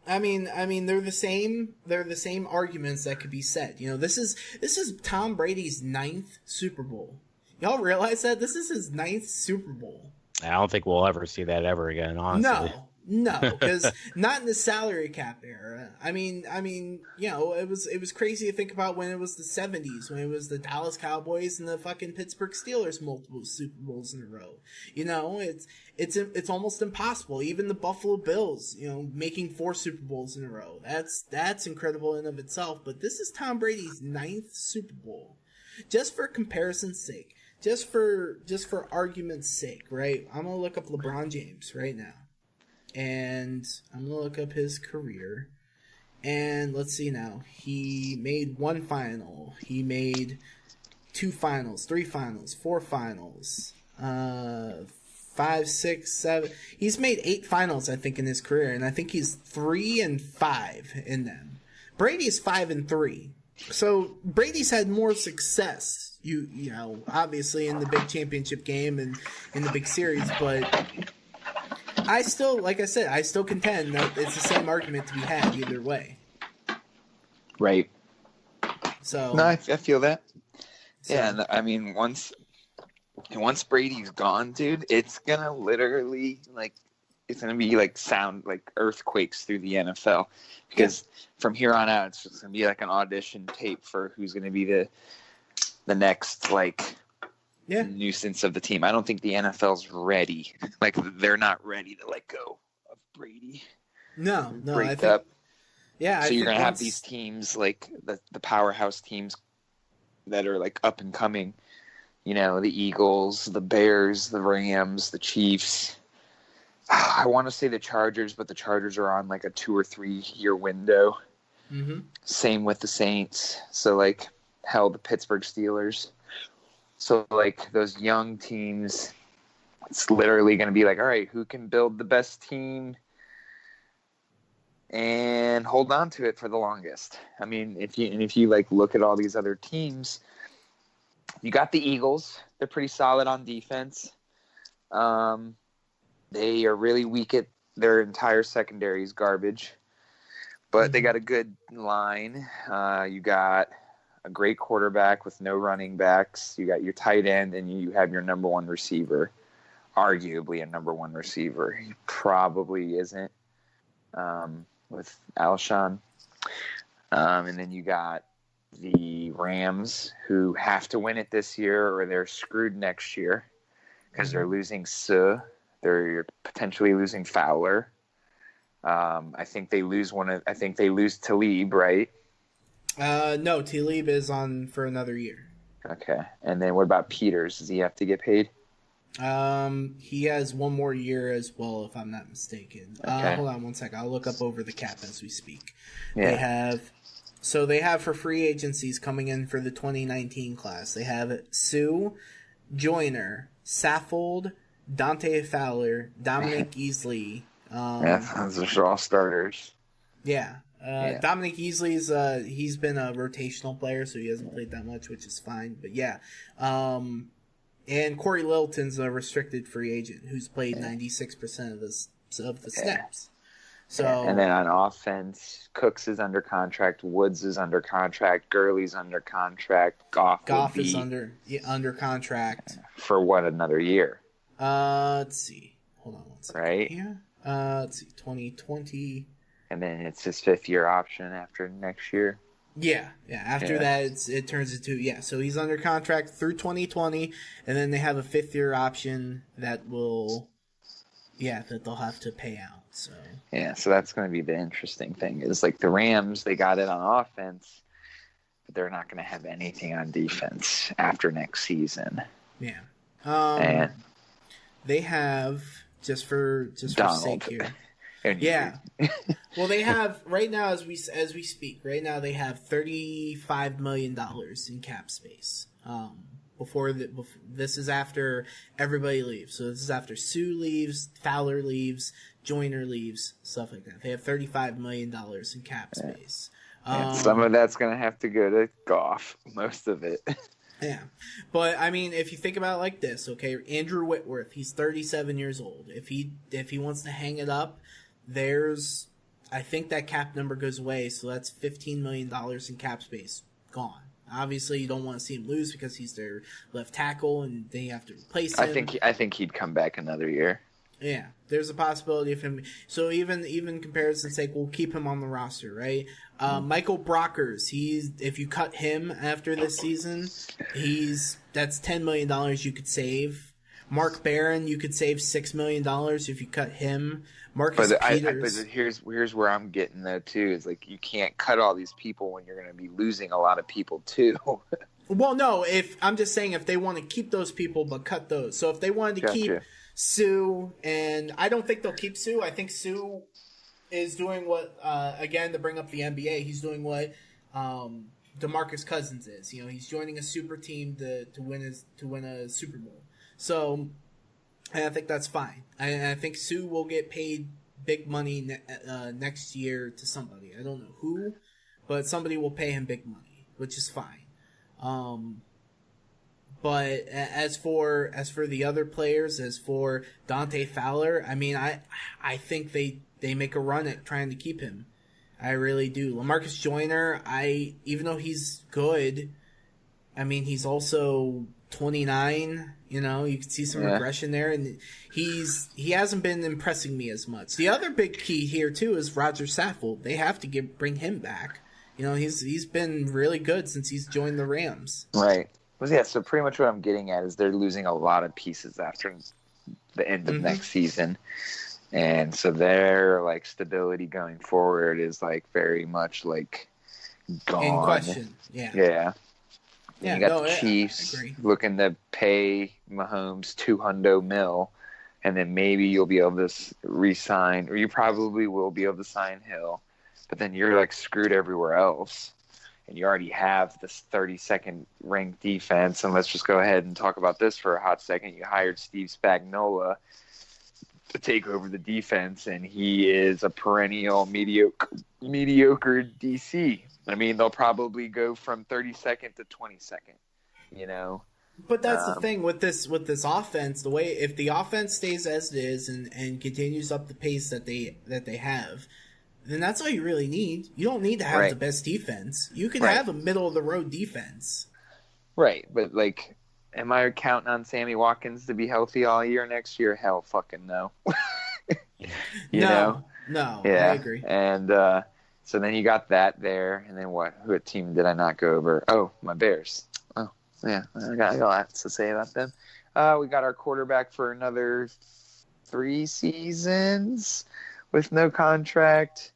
I mean, they're the same arguments that could be said. This is Tom Brady's 9th Super Bowl. Y'all realize that? This is his 9th Super Bowl. I don't think we'll ever see that ever again, honestly. No, because not in the salary cap era. I mean, it was crazy to think about when it was the 70s, when it was the Dallas Cowboys and the fucking Pittsburgh Steelers multiple Super Bowls in a row. It's almost impossible. Even the Buffalo Bills, making 4 Super Bowls in a row. That's incredible in of itself. But this is Tom Brady's 9th Super Bowl. Just for comparison's sake, just for argument's sake, right? I'm gonna look up LeBron James right now. And I'm going to look up his career. And let's see now. He made 1 final. He made 2 finals, 3 finals, 4 finals, 5, 6, 7. He's made 8 finals, I think, in his career. And I think he's 3-5 in them. Brady's 5-3. So Brady's had more success, obviously in the big championship game and in the big series, but I still contend that it's the same argument to be had either way. Right. So no, I feel that. So, yeah, and I mean, once Brady's gone, dude, it's gonna literally it's gonna be sound like earthquakes through the NFL because from here on out, it's just gonna be like an audition tape for who's gonna be the next nuisance of the team. I don't think the NFL's ready. They're not ready to let go of Brady. No, break I think, up. Yeah, so you're gonna have these teams like the powerhouse teams that are up and coming. The Eagles, the Bears, the Rams, the Chiefs. I want to say the Chargers, but the Chargers are on like a 2 or 3 year window. Mm-hmm. Same with the Saints. So like, hell, the Pittsburgh Steelers. So like those young teams, it's literally going to be like, all right, who can build the best team and hold on to it for the longest? I mean, if you like look at all these other teams, you got the Eagles. They're pretty solid on defense. They are really weak at their entire secondary is garbage, but they got a good line. You got a great quarterback with no running backs. You got your tight end, and you have your number one receiver, arguably a number one receiver. He probably isn't with Alshon. And then you got the Rams, who have to win it this year or they're screwed next year because they're losing Suh. They're potentially losing Fowler. I think they lose Talib, right? No, Talib is on for another year. Okay. And then what about Peters? Does he have to get paid? He has one more year as well, if I'm not mistaken. Okay. Hold on one second. I'll look up over the cap as we speak. Yeah. They have for free agencies coming in for the 2019 class. They have Sue, Joyner, Saffold, Dante Fowler, Dominic Easley. Those are all starters. Yeah. Dominic Easley's he's been a rotational player, so he hasn't played that much, which is fine. But yeah. And Corey Littleton's a restricted free agent who's played 96% of the snaps. So and then on offense, Cooks is under contract, Woods is under contract, Gurley's under contract, Goff is under contract for what, another year? Let's see. Hold on one second. Right? Yeah. Let's see. 2020. And then it's his 5th year option after next year. Yeah. After that, it turns into So he's under contract through 2020, and then they have a 5th year option that will, that they'll have to pay out. So so that's going to be the interesting thing. Is like the Rams, they got it on offense, but they're not going to have anything on defense after next season. Yeah. And they have just for Donald. sake here. Yeah. Well, they have right now as we speak. Right now, they have $35 million in cap space. This is after everybody leaves. So this is after Sue leaves, Fowler leaves, Joyner leaves, stuff like that. They have $35 million in cap space. And some of that's going to have to go to Goff. Most of it. Yeah. But, I mean, if you think about it like this, okay, Andrew Whitworth, he's 37 years old. If he wants to hang it up, I think that cap number goes away, so that's $15 million in cap space gone. Obviously, you don't want to see him lose because he's their left tackle, and then you have to replace him. I think he'd come back another year. Yeah, there's a possibility of him. So even comparison's sake, we'll keep him on the roster, right? Michael Brockers, if you cut him after this season, that's $10 million you Save. Mark Barron, you could save $6 million if you cut him. Marcus Peters. But here's where I'm getting though too, is like you can't cut all these people when you're going to be losing a lot of people too. Well, no, I'm just saying if they want to keep those people but cut those. So if they wanted to keep Sue, and I don't think they'll keep Sue. I think Sue is doing what, again, to bring up the NBA, he's doing what DeMarcus Cousins is. He's joining a super team to win a Super Bowl. So, and I think that's fine. I think Sue will get paid big money next year to somebody. I don't know who, but somebody will pay him big money, which is fine. But as for the other players, as for Dante Fowler, I mean, I think they make a run at trying to keep him. I really do. LaMarcus Joyner, even though he's good, I mean, he's also 29. You can see some regression there, and he hasn't been impressing me as much. The other big key here too is Roger Saffold. They have to bring him back. He's been really good since he's joined the Rams. Right. Well, yeah. So pretty much what I'm getting at is they're losing a lot of pieces after the end of next season, and so their stability going forward is very much gone. In question. Yeah. Yeah. Yeah, you got the Chiefs looking to pay Mahomes $200 million and then maybe you'll be able to re-sign, or you probably will be able to sign Hill, but then you're like screwed everywhere else, and you already have this 32nd ranked defense. And let's just go ahead and talk about this for a hot second. You hired Steve Spagnuolo to take over the defense, and he is a perennial mediocre DC. I mean, they'll probably go from 32nd to 22nd, you know. But that's the thing with this offense. The way, if the offense stays as it is and continues up the pace that they have, then that's all you really need. You don't need to have the best defense. You can have a middle of the road defense. Right, but like, am I counting on Sammy Watkins to be healthy all year next year? Hell, fucking no. you know? No, yeah. I agree. And so then you got that there, and then what team did I not go over? Oh, my Bears. Oh, yeah, I got lots to say about them. We got our quarterback for another 3 seasons with no contract.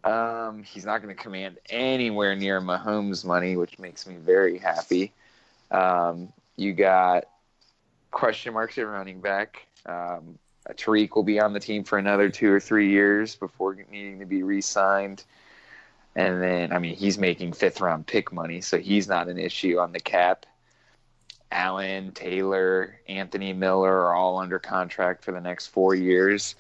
He's not going to command anywhere near Mahomes' money, which makes me very happy. You got question marks at running back. Tariq will be on the team for another 2 or 3 years before needing to be re-signed. And then, I mean, he's making 5th-round pick money, so he's not an issue on the cap. Allen, Taylor, Anthony Miller are all under contract for the next 4 years.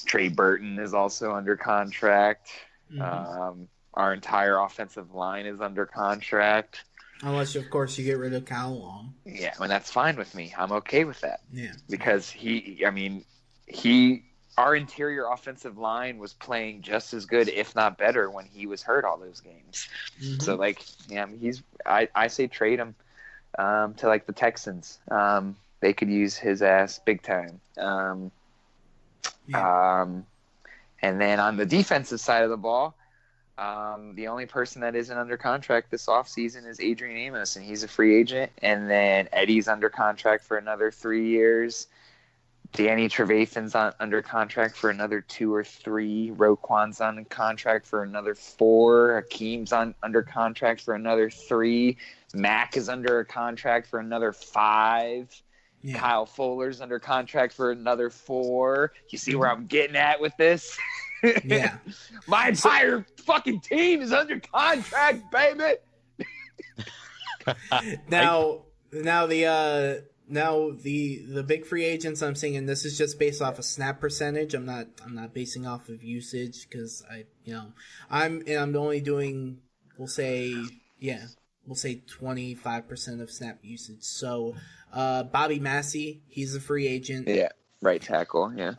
Trey Burton is also under contract. Mm-hmm. Our entire offensive line is under contract. Unless, of course, you get rid of Kyle Long. Yeah, and that's fine with me. I'm okay with that. Yeah. Because our interior offensive line was playing just as good, if not better, when he was hurt all those games. Mm-hmm. So, like, yeah, I say trade him to, like, the Texans. They could use his ass big time. And then on the defensive side of the ball, the only person that isn't under contract this offseason is Adrian Amos, and he's a free agent. And then Eddie's under contract for another 3 years. Danny Trevathan's under contract for another 2 or 3. Roquan's on contract for another 4. Hakeem's under contract for another 3. Mack is under a contract for another 5. Yeah. Kyle Fuller's under contract for another 4. You see where I'm getting at with this? Yeah. My entire fucking team is under contract, baby. Now the big free agents I'm seeing, and this is just based off of snap percentage. I'm not basing off of usage because I'm only doing, we'll say 25% of snap usage. So Bobby Massey, he's a free agent. Yeah, right tackle. Yeah.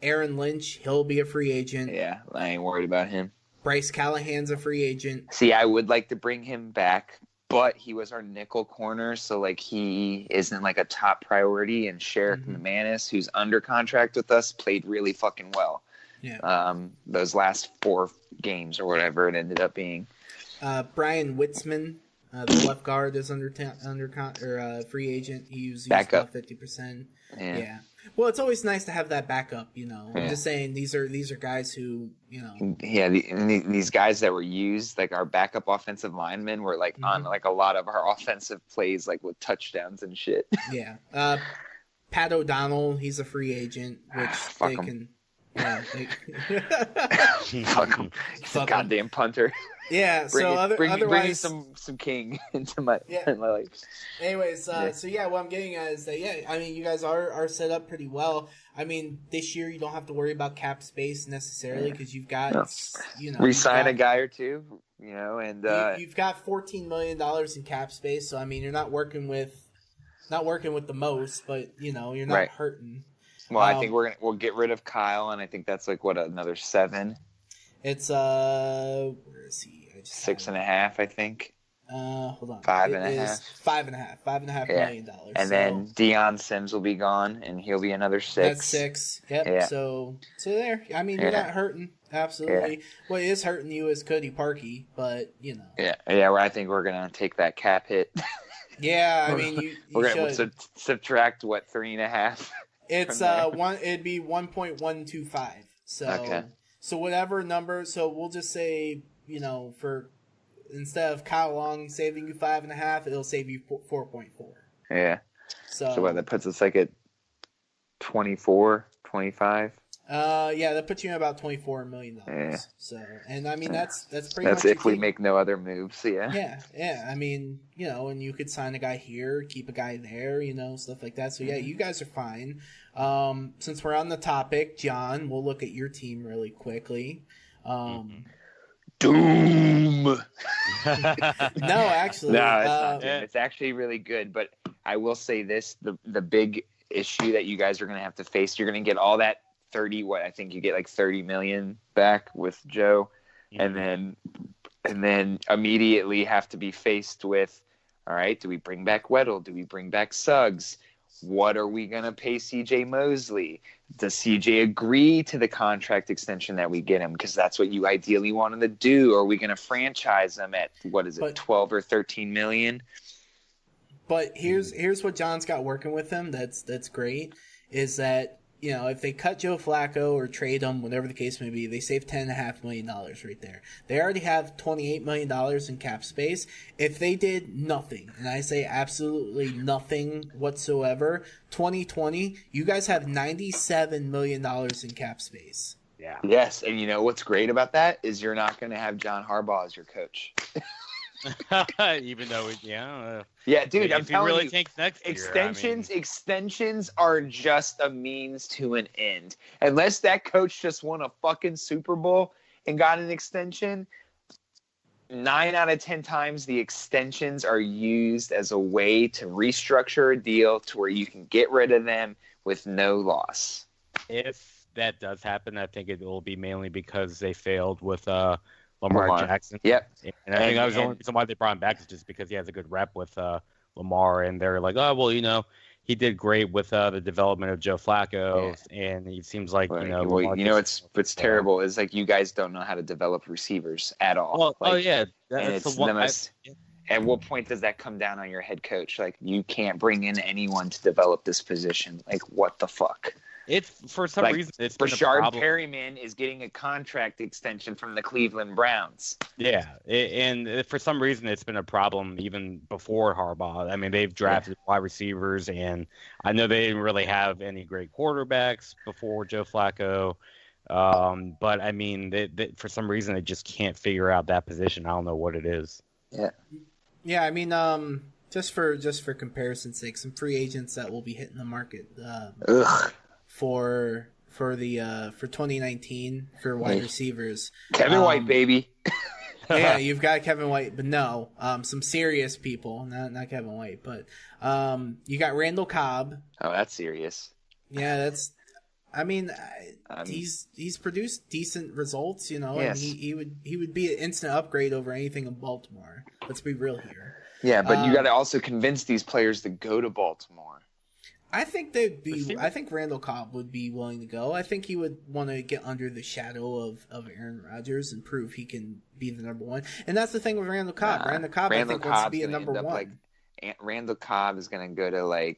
Aaron Lynch, he'll be a free agent. Yeah, I ain't worried about him. Bryce Callahan's a free agent. See, I would like to bring him back, but he was our nickel corner, so like he isn't like a top priority. And Sheriff McManus, who's under contract with us, played really fucking well. Yeah. Those last 4 games or whatever it ended up being. Brian Witzman, the left guard, is free agent. He used about 50%. Yeah. Well, it's always nice to have that backup, Yeah. I'm just saying these are guys who, Yeah, these guys that were used, like our backup offensive linemen, were like on like a lot of our offensive plays, like with touchdowns and shit. Yeah. Pat O'Donnell, he's a free agent, which they can. Yeah. Fuck him. He's a goddamn punter. Yeah, bring me some king into my life. Anyways, so what I'm getting at is that you guys are set up pretty well. I mean, this year you don't have to worry about cap space necessarily because you've got re-sign a guy or two, and you've got $14 million in cap space. So I mean, you're not working with the most, but you're not hurting. Well, I think we'll get rid of Kyle, and I think that's like another 7. It's where is he? 6.5, I think. Hold on. 5.5. $5.5 million. And then Deion Sims will be gone, and he'll be another 6. That's 6. Yep. Yeah. So there. I mean, you're not hurting. Absolutely. Yeah. What is hurting you is Cody Parkey, but Yeah. Well, I think we're gonna take that cap hit. Yeah. I mean, we're gonna subtract 3.5. It's it'd be 1.125. So okay. So whatever number. So we'll just say for instead of Kyle Long saving you 5.5, it'll save you 4.4. Yeah. So that puts us like at 24, 25. Yeah, that puts you in about $24 million. Yeah. So, and I mean that's pretty That's much if we make no other moves. Yeah. Yeah. I mean, and you could sign a guy here, keep a guy there, stuff like that. So yeah, you guys are fine. Since we're on the topic, John, we'll look at your team really quickly. Doom. No, actually, No, it's not Doom. It's actually really good. But I will say this: the big issue that you guys are going to have to face, you're going to get all that 30. What I think you get like 30 million back with Joe, and then immediately have to be faced with, all right, do we bring back Weddle? Do we bring back Suggs? What are we going to pay CJ Mosley? Does CJ agree to the contract extension that we get him? Because that's what you ideally want him to do. Or are we going to franchise him at, 12 or 13 million? But here's what John's got working with him that's great, is that, if they cut Joe Flacco or trade him, whatever the case may be, they save $10.5 million right there. They already have $28 million in cap space. If they did nothing, and I say absolutely nothing whatsoever, 2020, you guys have $97 million in cap space. Yeah. Yes, and you know what's great about that is you're not going to have John Harbaugh as your coach. Even though, yeah, dude, I'm telling really you, takes next extensions are just a means to an end. Unless that coach just won a fucking Super Bowl and got an extension, 9 out of 10 times the extensions are used as a way to restructure a deal to where you can get rid of them with no loss. If that does happen, I think it will be mainly because they failed with Lamar Jackson. Yep. And I think that was the only reason why they brought him back, is just because he has a good rep with Lamar, and they're like, oh, well, he did great with the development of Joe Flacco, and it seems like, what's terrible is like you guys don't know how to develop receivers at all. Well, at what point does that come down on your head coach? Like, you can't bring in anyone to develop this position. Like, what the fuck? It's for some reason. It's Rashard Perryman is getting a contract extension from the Cleveland Browns. Yeah, and for some reason it's been a problem even before Harbaugh. I mean, they've drafted wide receivers, and I know they didn't really have any great quarterbacks before Joe Flacco. But I mean, they for some reason they just can't figure out that position. I don't know what it is. Yeah. I mean, just for comparison's sake, some free agents that will be hitting the market. For 2019 for wide receivers. Kevin White, baby. Yeah, you've got Kevin White, but no, some serious people, not Kevin White, but you got Randall Cobb. Oh, that's serious. Yeah, he's produced decent results, and he would be an instant upgrade over anything in Baltimore. Let's be real here. Yeah, but you got to also convince these players to go to Baltimore. I think I think Randall Cobb would be willing to go. I think he would want to get under the shadow of Aaron Rodgers and prove he can be the number one. And that's the thing with Randall Cobb. Randall Cobb, I think, wants to be a number one. Randall Cobb is going to go to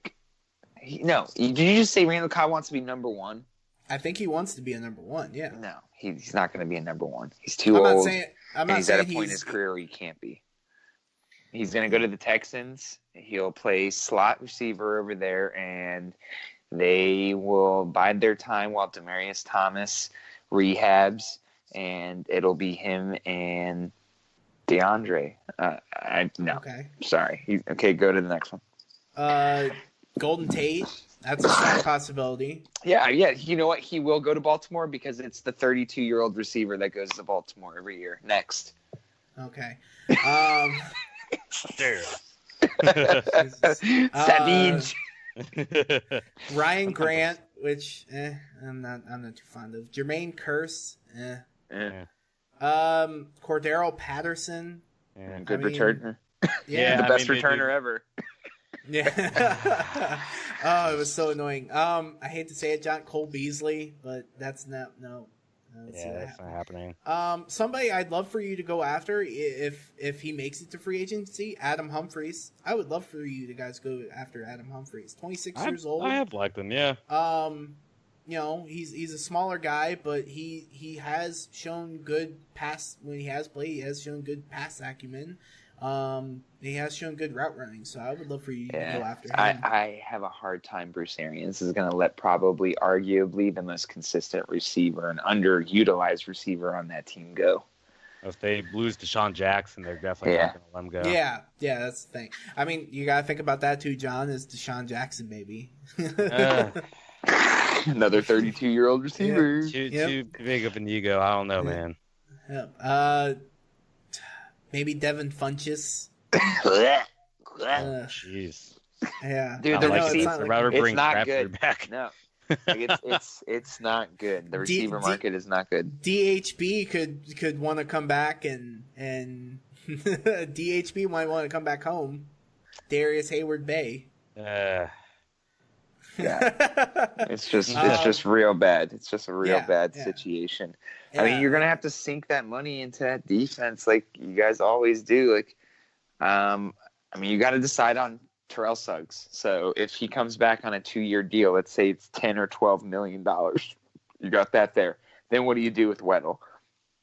did you just say Randall Cobb wants to be number one? I think he wants to be a number one, yeah. No, he's not going to be a number one. He's too old. I'm not he's saying at a point in his career where he can't be. He's going to go to the Texans. He'll play slot receiver over there, and they will bide their time while Demaryius Thomas rehabs, and it'll be him and DeAndre. No. Okay. Sorry. Okay, go to the next one. Golden Tate. That's a strong possibility. Yeah. You know what? He will go to Baltimore because it's the 32-year-old receiver that goes to Baltimore every year. Next. Okay. Savage. Ryan Grant, which I'm not too fond of. Jermaine Kearse, Cordero Patterson, good returner. Yeah, the best returner ever. Yeah. Oh, it was so annoying. I hate to say it, Cole Beasley, but that's not that's not happening. Somebody I'd love for you to go after if he makes it to free agency, Adam Humphries. I would love for you guys go after Adam Humphries. 26 years old. I have liked him, yeah. He's a smaller guy, but he has shown good pass when he has played. He has shown good pass acumen. He has shown good route running, so I would love for you to Yeah. go after him. I have a hard time Bruce Arians is going to let probably arguably the most consistent receiver and underutilized receiver on that team go. If they lose Deshaun Jackson, they're definitely not going to let him go. Yeah, that's the thing. I mean, you got to think about that too, John, is Deshaun Jackson, baby. Another 32-year-old receiver. Too big of an ego. I don't know, man. Yep. Maybe Devin Funchess. Jeez. Yeah. Dude, the receiver, it's not good. Back. No. Like it's not good. The receiver market is not good. DHB could want to come back and DHB might want to come back home. Darius Hayward Bay. Yeah. It's just real bad. It's just a real bad situation. Yeah. I mean, you're gonna have to sink that money into that defense, like you guys always do. Like, I mean, you got to decide on Terrell Suggs. So if he comes back on a 2-year deal, let's say it's $10 or $12 million, you got that there. Then what do you do with Weddle?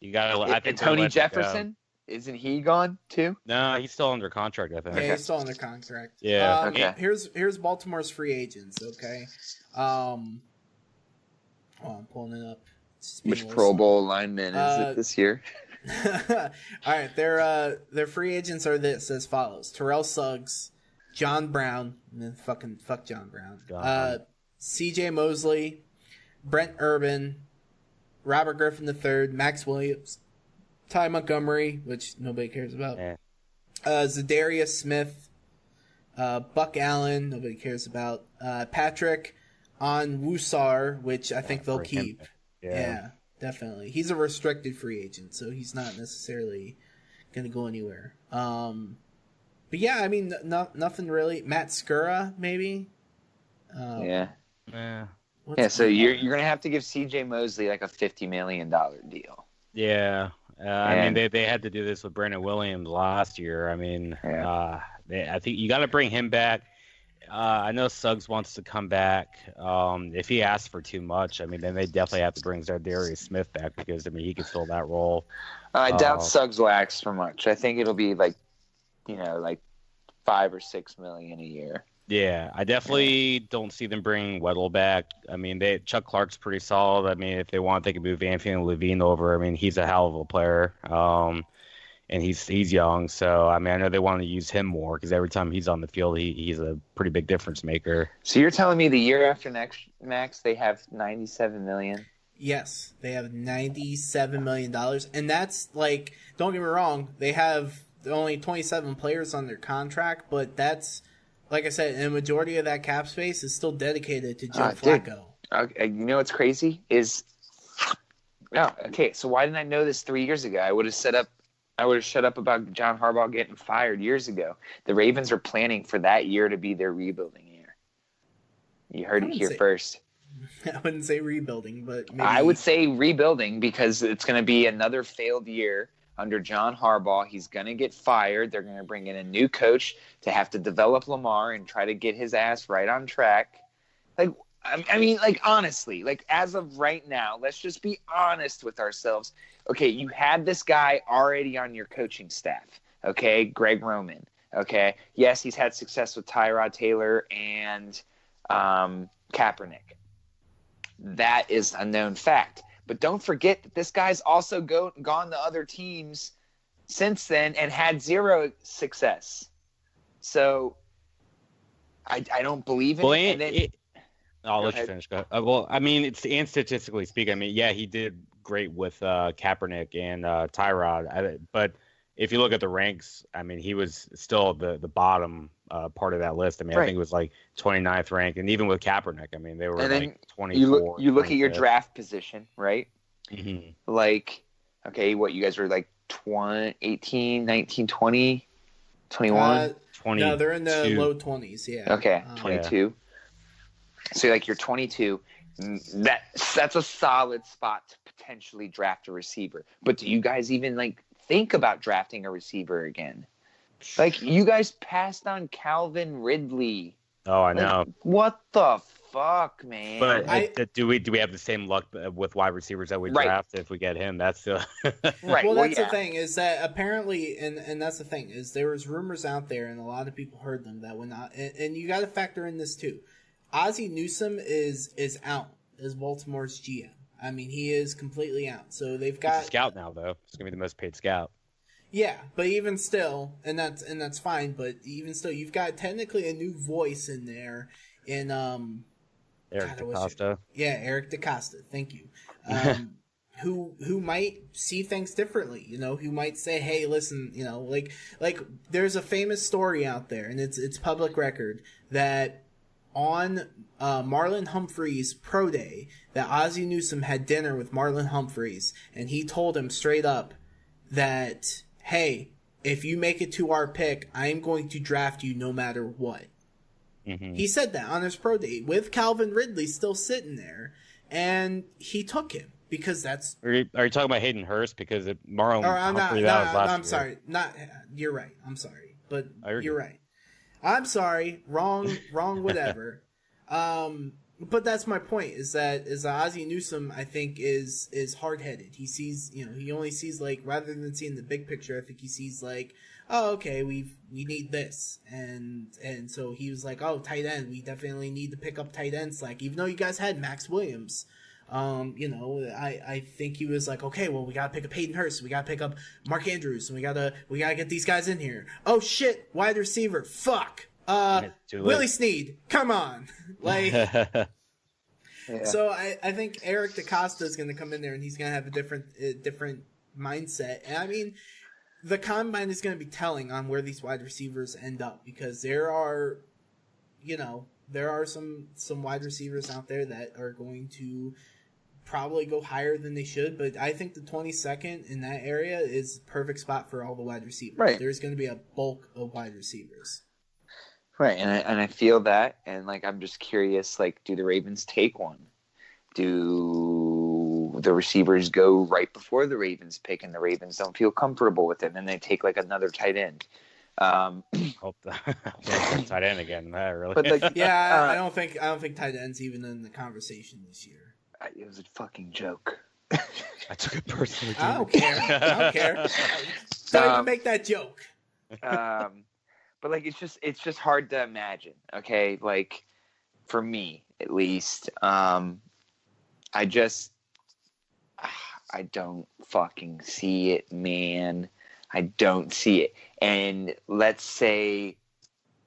You got. I think Tony Jefferson. Isn't he gone too? No, he's still under contract, I think. Yeah, he's still under contract. Yeah. Okay. Here's Baltimore's free agents, okay? I'm pulling it up. Which Pro Bowl lineman is it this year? All right, their free agents are as follows: Terrell Suggs, John Brown, and then fuck John Brown. C.J. Mosley, Brent Urban, Robert Griffin III, Max Williams, Ty Montgomery, which nobody cares about. Yeah. Zadarius Smith, Buck Allen, nobody cares about. Patrick Onwusar, which I think they'll keep. Yeah, definitely. He's a restricted free agent, so he's not necessarily going to go anywhere. But yeah, I mean, nothing really. Matt Skura, maybe. Yeah. Yeah. So you're going to have to give C.J. Mosley like a $50 million deal. Yeah. I mean, they had to do this with Brandon Williams last year. I mean, I think you got to bring him back. I know Suggs wants to come back. If he asks for too much, I mean, then they definitely have to bring Zadarius Smith back because, I mean, he can fill that role. I doubt Suggs will ask for much. I think it'll be like $5 or $6 million a year. Yeah, I definitely don't see them bringing Weddle back. I mean, Chuck Clark's pretty solid. I mean, if they want, they can move Anthony Levine over. I mean, he's a hell of a player. And he's young, so I mean, I know they want to use him more because every time he's on the field, he's a pretty big difference maker. So you're telling me the year after next, Max, they have $97 million? Yes, they have $97 million, and that's like, don't get me wrong, they have only 27 players on their contract, but that's, like I said, and the majority of that cap space is still dedicated to Joe Flacco. You know what's crazy is, so why didn't I know this 3 years ago? I would have shut up about John Harbaugh getting fired years ago. The Ravens are planning for that year to be their rebuilding year. You heard it here first. I wouldn't say rebuilding, but maybe... I would say rebuilding because it's going to be another failed year under John Harbaugh. He's going to get fired. They're going to bring in a new coach to have to develop Lamar and try to get his ass right on track. I mean, honestly, as of right now, let's just be honest with ourselves. Okay, you had this guy already on your coaching staff, okay, Greg Roman, okay? Yes, he's had success with Tyrod Taylor and Kaepernick. That is a known fact. But don't forget that this guy's also gone to other teams since then and had zero success. So I don't believe in it. I'll let you finish. Well, I mean, and statistically speaking, I mean, yeah, he did great with Kaepernick and Tyrod. But if you look at the ranks, I mean, he was still the bottom part of that list. I mean, I think it was 29th ranked. And even with Kaepernick, I mean, they were 24. You look at your draft position, right? Mm-hmm. Okay, what, you guys were 18, 19, 20, 21? 20. No, they're in the low 20s, yeah. Okay, 22. Yeah. So you're 22. That's a solid spot to potentially draft a receiver. But do you guys even think about drafting a receiver again? You guys passed on Calvin Ridley Oh, I know. What the fuck, man? But do we have the same luck with wide receivers that we draft if we get him? That's the right. Well, that's the thing is that apparently, and that's the thing is there was rumors out there, and a lot of people heard them that would not. And you got to factor in this too. Ozzie Newsome is out as Baltimore's GM. I mean, he is completely out. So they've got He's a scout now, though. He's gonna be the most paid scout. Yeah, but even still, and that's fine. But even still, you've got technically a new voice in there in Eric DaCosta. Yeah, Eric DaCosta. Thank you. Who might see things differently? You know, who might say, "Hey, listen, you know, like there's a famous story out there, and it's public record that on Marlon Humphrey's pro day, that Ozzie Newsome had dinner with Marlon Humphreys, and he told him straight up that, hey, if you make it to our pick, I am going to draft you no matter what. Mm-hmm. He said that on his pro day with Calvin Ridley still sitting there, and he took him because that's. Are you talking about Hayden Hurst? Because Marlon Humphrey was last I'm year. sorry, you're right. I'm sorry, but you're right. I'm sorry, wrong, whatever. But that's my point. Is that Ozzie Newsome, I think, is hard headed. He sees, you know, he only sees like rather than seeing the big picture. I think he sees like, oh, okay, we need this, and so he was like, oh, tight end, we definitely need to pick up tight end slack. Even though you guys had Max Williams, you know, I think he was like, okay, well, we gotta pick up Hayden Hurst, we gotta pick up Mark Andrews, and we gotta get these guys in here. Oh shit, wide receiver, fuck. Willie Snead, come on. Like, yeah. So I think Eric DaCosta is going to come in there and he's going to have a different mindset. And I mean, the combine is going to be telling on where these wide receivers end up, because there are some wide receivers out there that are going to probably go higher than they should. But I think the 22nd in that area is the perfect spot for all the wide receivers. Right. There's going to be a bulk of wide receivers. Right, and I feel that, and like I'm just curious, like, do the Ravens take one? Do the receivers go right before the Ravens pick, and the Ravens don't feel comfortable with it, and they take like another tight end? Hope tight end again. Really? But like, yeah, I don't think tight end's even in the conversation this year. It was a fucking joke. I took it personally. I don't care. Don't even make that joke. But like it's just hard to imagine, okay? Like for me at least, I don't fucking see it, man. I don't see it. And let's say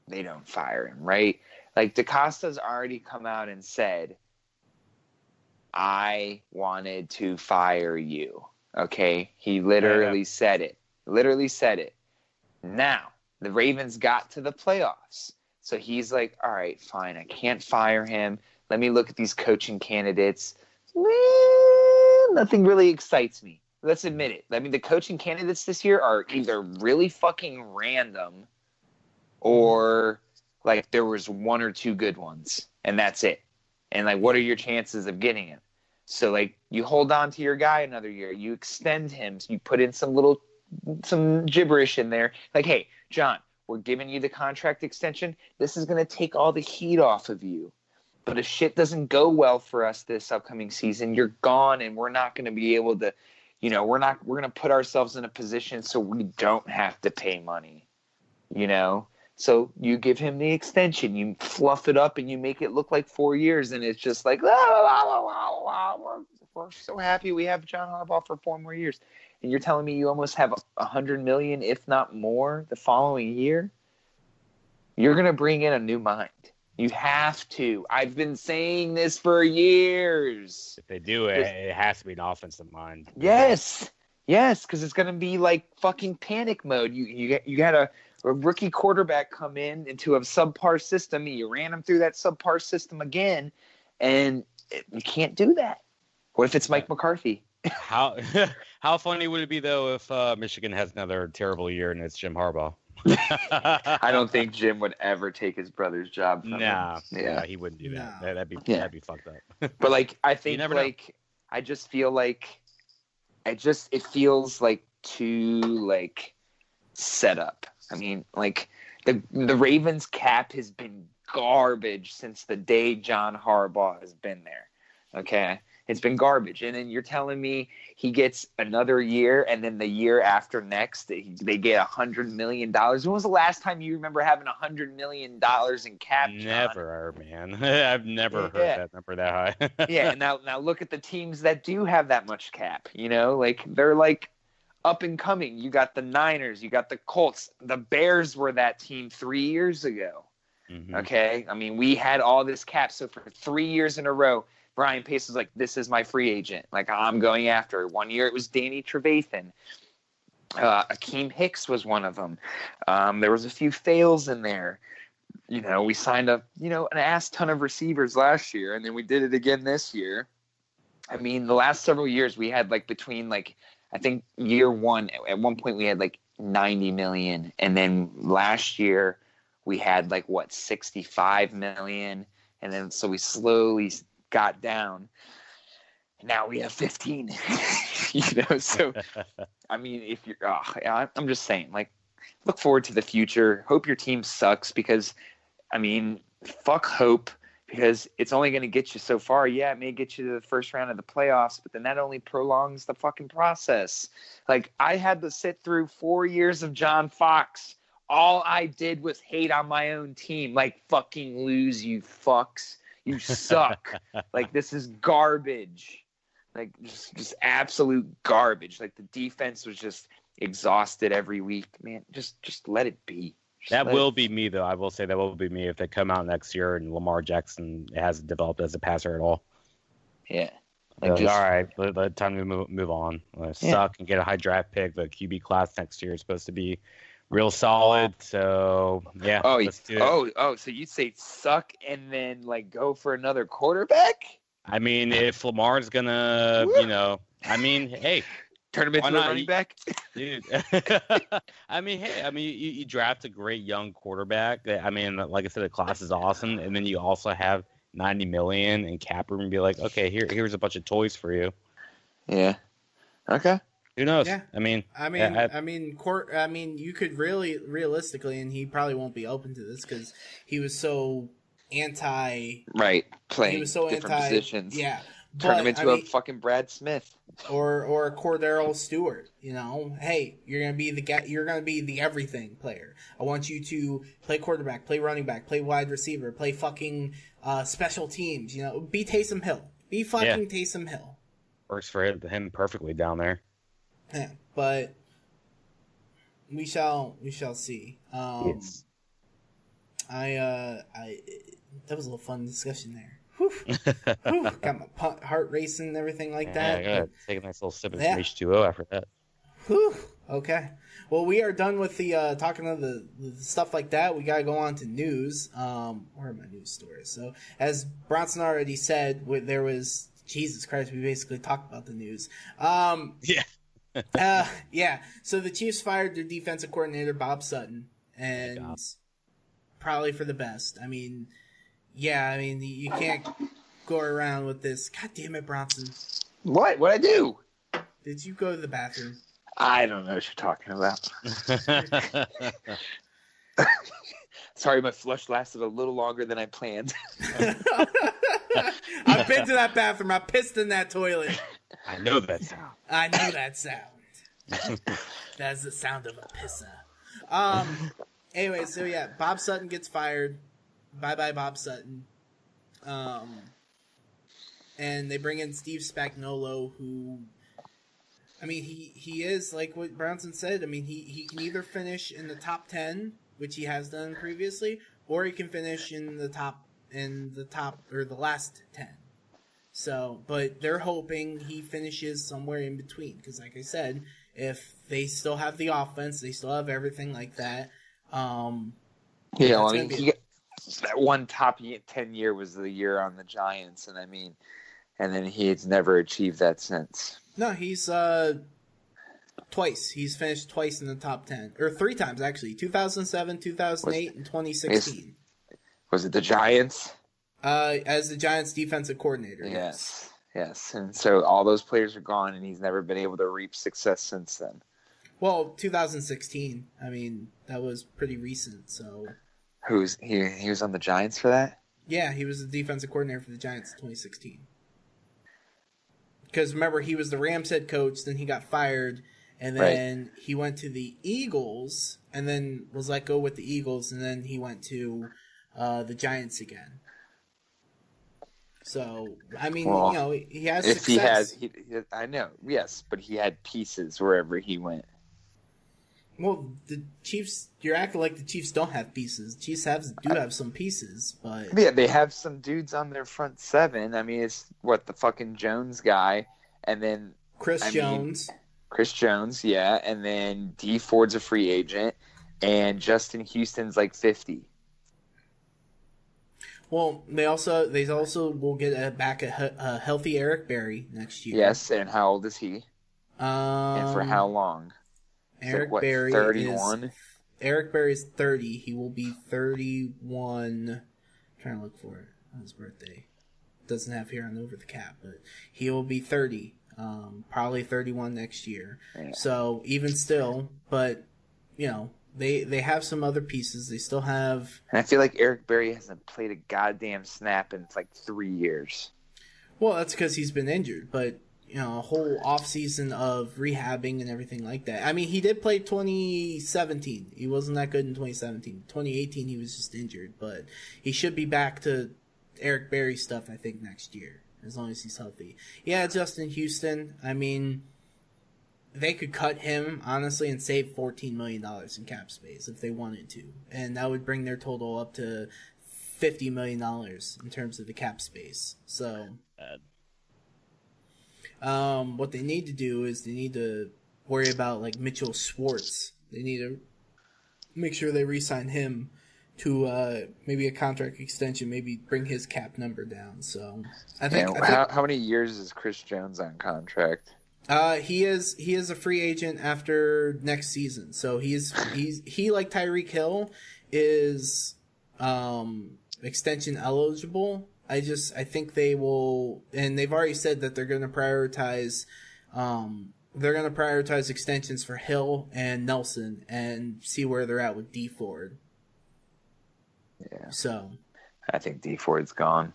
they don't fire him, right? Like DaCosta's already come out and said, I wanted to fire you. Okay? He literally said it. Now, the Ravens got to the playoffs. So he's like, all right, fine. I can't fire him. Let me look at these coaching candidates. Nothing really excites me. Let's admit it. I mean, the coaching candidates this year are either really fucking random or like there was one or two good ones and that's it. And like, what are your chances of getting him? So like you hold on to your guy another year, you extend him, so you put in some gibberish in there. Like, hey, John, we're giving you the contract extension. This is going to take all the heat off of you. But if shit doesn't go well for us this upcoming season, you're gone, and we're not going to be able to, you know, we're going to put ourselves in a position so we don't have to pay money, you know? So you give him the extension, you fluff it up, and you make it look like 4 years, and it's just like, we're so happy we have John Harbaugh for 4 more years. And you're telling me you almost have $100 million, if not more, the following year? You're going to bring in a new mind. You have to. I've been saying this for years. If they do it, it has to be an offensive mind. Yes, because it's going to be like fucking panic mode. You got a rookie quarterback come into a subpar system, and you ran him through that subpar system again, and you can't do that. What if it's Mike McCarthy? How funny would it be though if Michigan has another terrible year and it's Jim Harbaugh? I don't think Jim would ever take his brother's job from him. Yeah, he wouldn't do that. No. That'd be fucked up. But like, I think like know. I just feel like it feels like too like set up. I mean, like the Ravens cap has been garbage since the day John Harbaugh has been there. Okay? It's been garbage. And then you're telling me he gets another year, and then the year after next, they get $100 million. When was the last time you remember having $100 million in cap, John? Never, man. I've never heard that number that high. Yeah, and now look at the teams that do have that much cap. Like they're like up and coming. You got the Niners, you got the Colts. The Bears were that team 3 years ago. Mm-hmm. Okay? I mean, we had all this cap. So for 3 years in a row, Brian Pace was like, this is my free agent. Like, I'm going after it. 1 year it was Danny Trevathan. Akeem Hicks was one of them. There was a few fails in there. We signed up, an ass ton of receivers last year, and then we did it again this year. I mean, the last several years we had between I think year one, at one point we had 90 million. And then last year we had 65 million. And then so we slowly got down. Now we have 15. So I mean, if you're, I'm just saying, look forward to the future. Hope your team sucks because, I mean, fuck hope because it's only going to get you so far. Yeah, it may get you to the first round of the playoffs, but then that only prolongs the fucking process. I had to sit through 4 years of John Fox. All I did was hate on my own team. Fucking lose, you fucks. You suck. This is garbage. Just absolute garbage. The defense was just exhausted every week. Man, just let it be. That will be me, though. I will say that will be me if they come out next year and Lamar Jackson hasn't developed as a passer at all. Yeah. All right, time to move on. Suck and get a high draft pick. The QB class next year is supposed to be real solid. So, yeah. Let's do it. So you'd say suck and then, go for another quarterback? I mean, if Lamar's going to, hey. Turn him into a running back? Dude. You draft a great young quarterback. I mean, like I said, the class is awesome. And then you also have 90 million in cap room and be like, okay, here's a bunch of toys for you. Yeah. Okay. Who knows? Yeah. I mean, you could really realistically, and he probably won't be open to this because he was so anti. Right. Playing he was so different positions. Yeah. Turn him into a fucking Brad Smith or a Cordero Stewart. Hey, you're gonna be the guy. You're gonna be the everything player. I want you to play quarterback, play running back, play wide receiver, play fucking special teams. Be Taysom Hill. Be fucking Taysom Hill. Works for him perfectly down there. Yeah, but we shall see. Yes. That was a little fun discussion there. Whew. Got my heart racing and everything like that. Yeah, take a nice little sip of H2O after that. Whew. Okay. Well, we are done with the talking of the stuff like that. We got to go on to news. Where are my news stories? So, as Bronson already said, there was, Jesus Christ, we basically talked about the news. Yeah. So the Chiefs fired their defensive coordinator, Bob Sutton, and probably for the best. I mean, you can't go around with this. God damn it, Bronson. What? What'd I do? Did you go to the bathroom? I don't know what you're talking about. Sorry, my flush lasted a little longer than I planned. I've been to that bathroom. I pissed in that toilet. I know that sound. That's the sound of a pisser. Anyway, so yeah, Bob Sutton gets fired. Bye-bye, Bob Sutton. And they bring in Steve Spagnuolo, who, I mean, he is, like what Brownson said, I mean, he can either finish in the top 10, which he has done previously, or he can finish in the top, or the last 10. So, but they're hoping he finishes somewhere in between, because like I said, if they still have the offense, they still have everything like that. That one top 10 year was the year on the Giants, and then he's never achieved that since. No, he's twice. He's finished twice in the top 10, or 3 times actually. 2007, 2008, and 2016. Was it the Giants? As the Giants' defensive coordinator. Yes. And so all those players are gone, and he's never been able to reap success since then. Well, 2016. I mean, that was pretty recent. So. He was on the Giants for that? Yeah, he was the defensive coordinator for the Giants in 2016. Because remember, he was the Rams head coach, then he got fired, and then he went to the Eagles, and then was let go with the Eagles, and then he went to the Giants again. So, I mean, he has success. I know, yes, but he had pieces wherever he went. Well, the Chiefs, you're acting like the Chiefs don't have pieces. The Chiefs do have some pieces, but... Yeah, they have some dudes on their front seven. I mean, it's the fucking Jones guy, and then... Chris Jones, yeah, and then D Ford's a free agent, and Justin Houston's like 50. Well, they also will get back a healthy Eric Berry next year. Yes, and how old is he? And for how long? Eric Berry 31. Eric Berry is 30. He will be 31. I'm trying to look for it on his birthday. Doesn't have here on Over the Cap, but he will be 30. Probably 31 next year. Yeah. So even still, but they have some other pieces. They still have. And I feel like Eric Berry hasn't played a goddamn snap in like 3 years. Well, that's because he's been injured, but. A whole offseason of rehabbing and everything like that. I mean, he did play 2017. He wasn't that good in 2017. 2018, he was just injured, but he should be back to Eric Berry stuff, I think, next year, as long as he's healthy. Yeah, Justin Houston, I mean, they could cut him, honestly, and save $14 million in cap space if they wanted to, and that would bring their total up to $50 million in terms of the cap space. So... what they need to do is they need to worry about like Mitchell Schwartz. They need to make sure they re-sign him to maybe a contract extension, maybe bring his cap number down. So I think. How many years is Chris Jones on contract? He is a free agent after next season. So he like Tyreek Hill is extension eligible. I think they will, and they've already said that they're going to prioritize extensions for Hill and Nelson and see where they're at with D Ford. Yeah. So, I think D Ford's gone.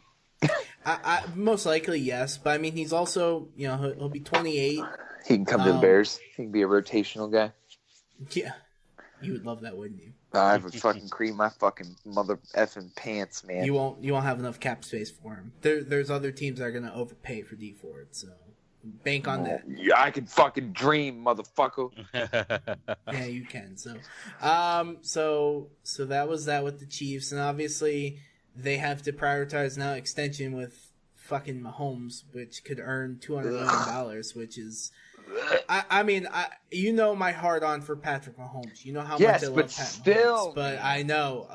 I most likely yes, but I mean he's also he'll be 28. He can come to the Bears. He can be a rotational guy. Yeah, you would love that, wouldn't you? I would fucking cream my fucking mother effing pants, man. You won't have enough cap space for him. There's other teams that are gonna overpay for D Ford, so bank on that. Yeah, I can fucking dream, motherfucker. Yeah, you can. So, so that was that with the Chiefs, and obviously they have to prioritize now extension with fucking Mahomes, which could earn $200 million, which is. I mean, my hard on for Patrick Mahomes. You know how much I love Mahomes, but I know,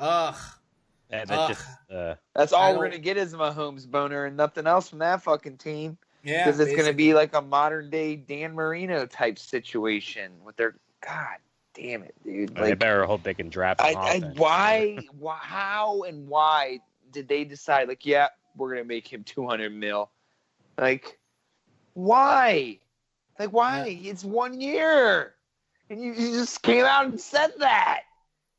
that's all we're gonna get is Mahomes boner and nothing else from that fucking team. Yeah, because it's gonna be like a modern day Dan Marino type situation with their God damn it, dude. They better hope they can draft him. Why? How and why did they decide? Like, yeah, we're gonna make him $200 million. Like, why? Like, why? Yeah. It's 1 year. And you just came out and said that.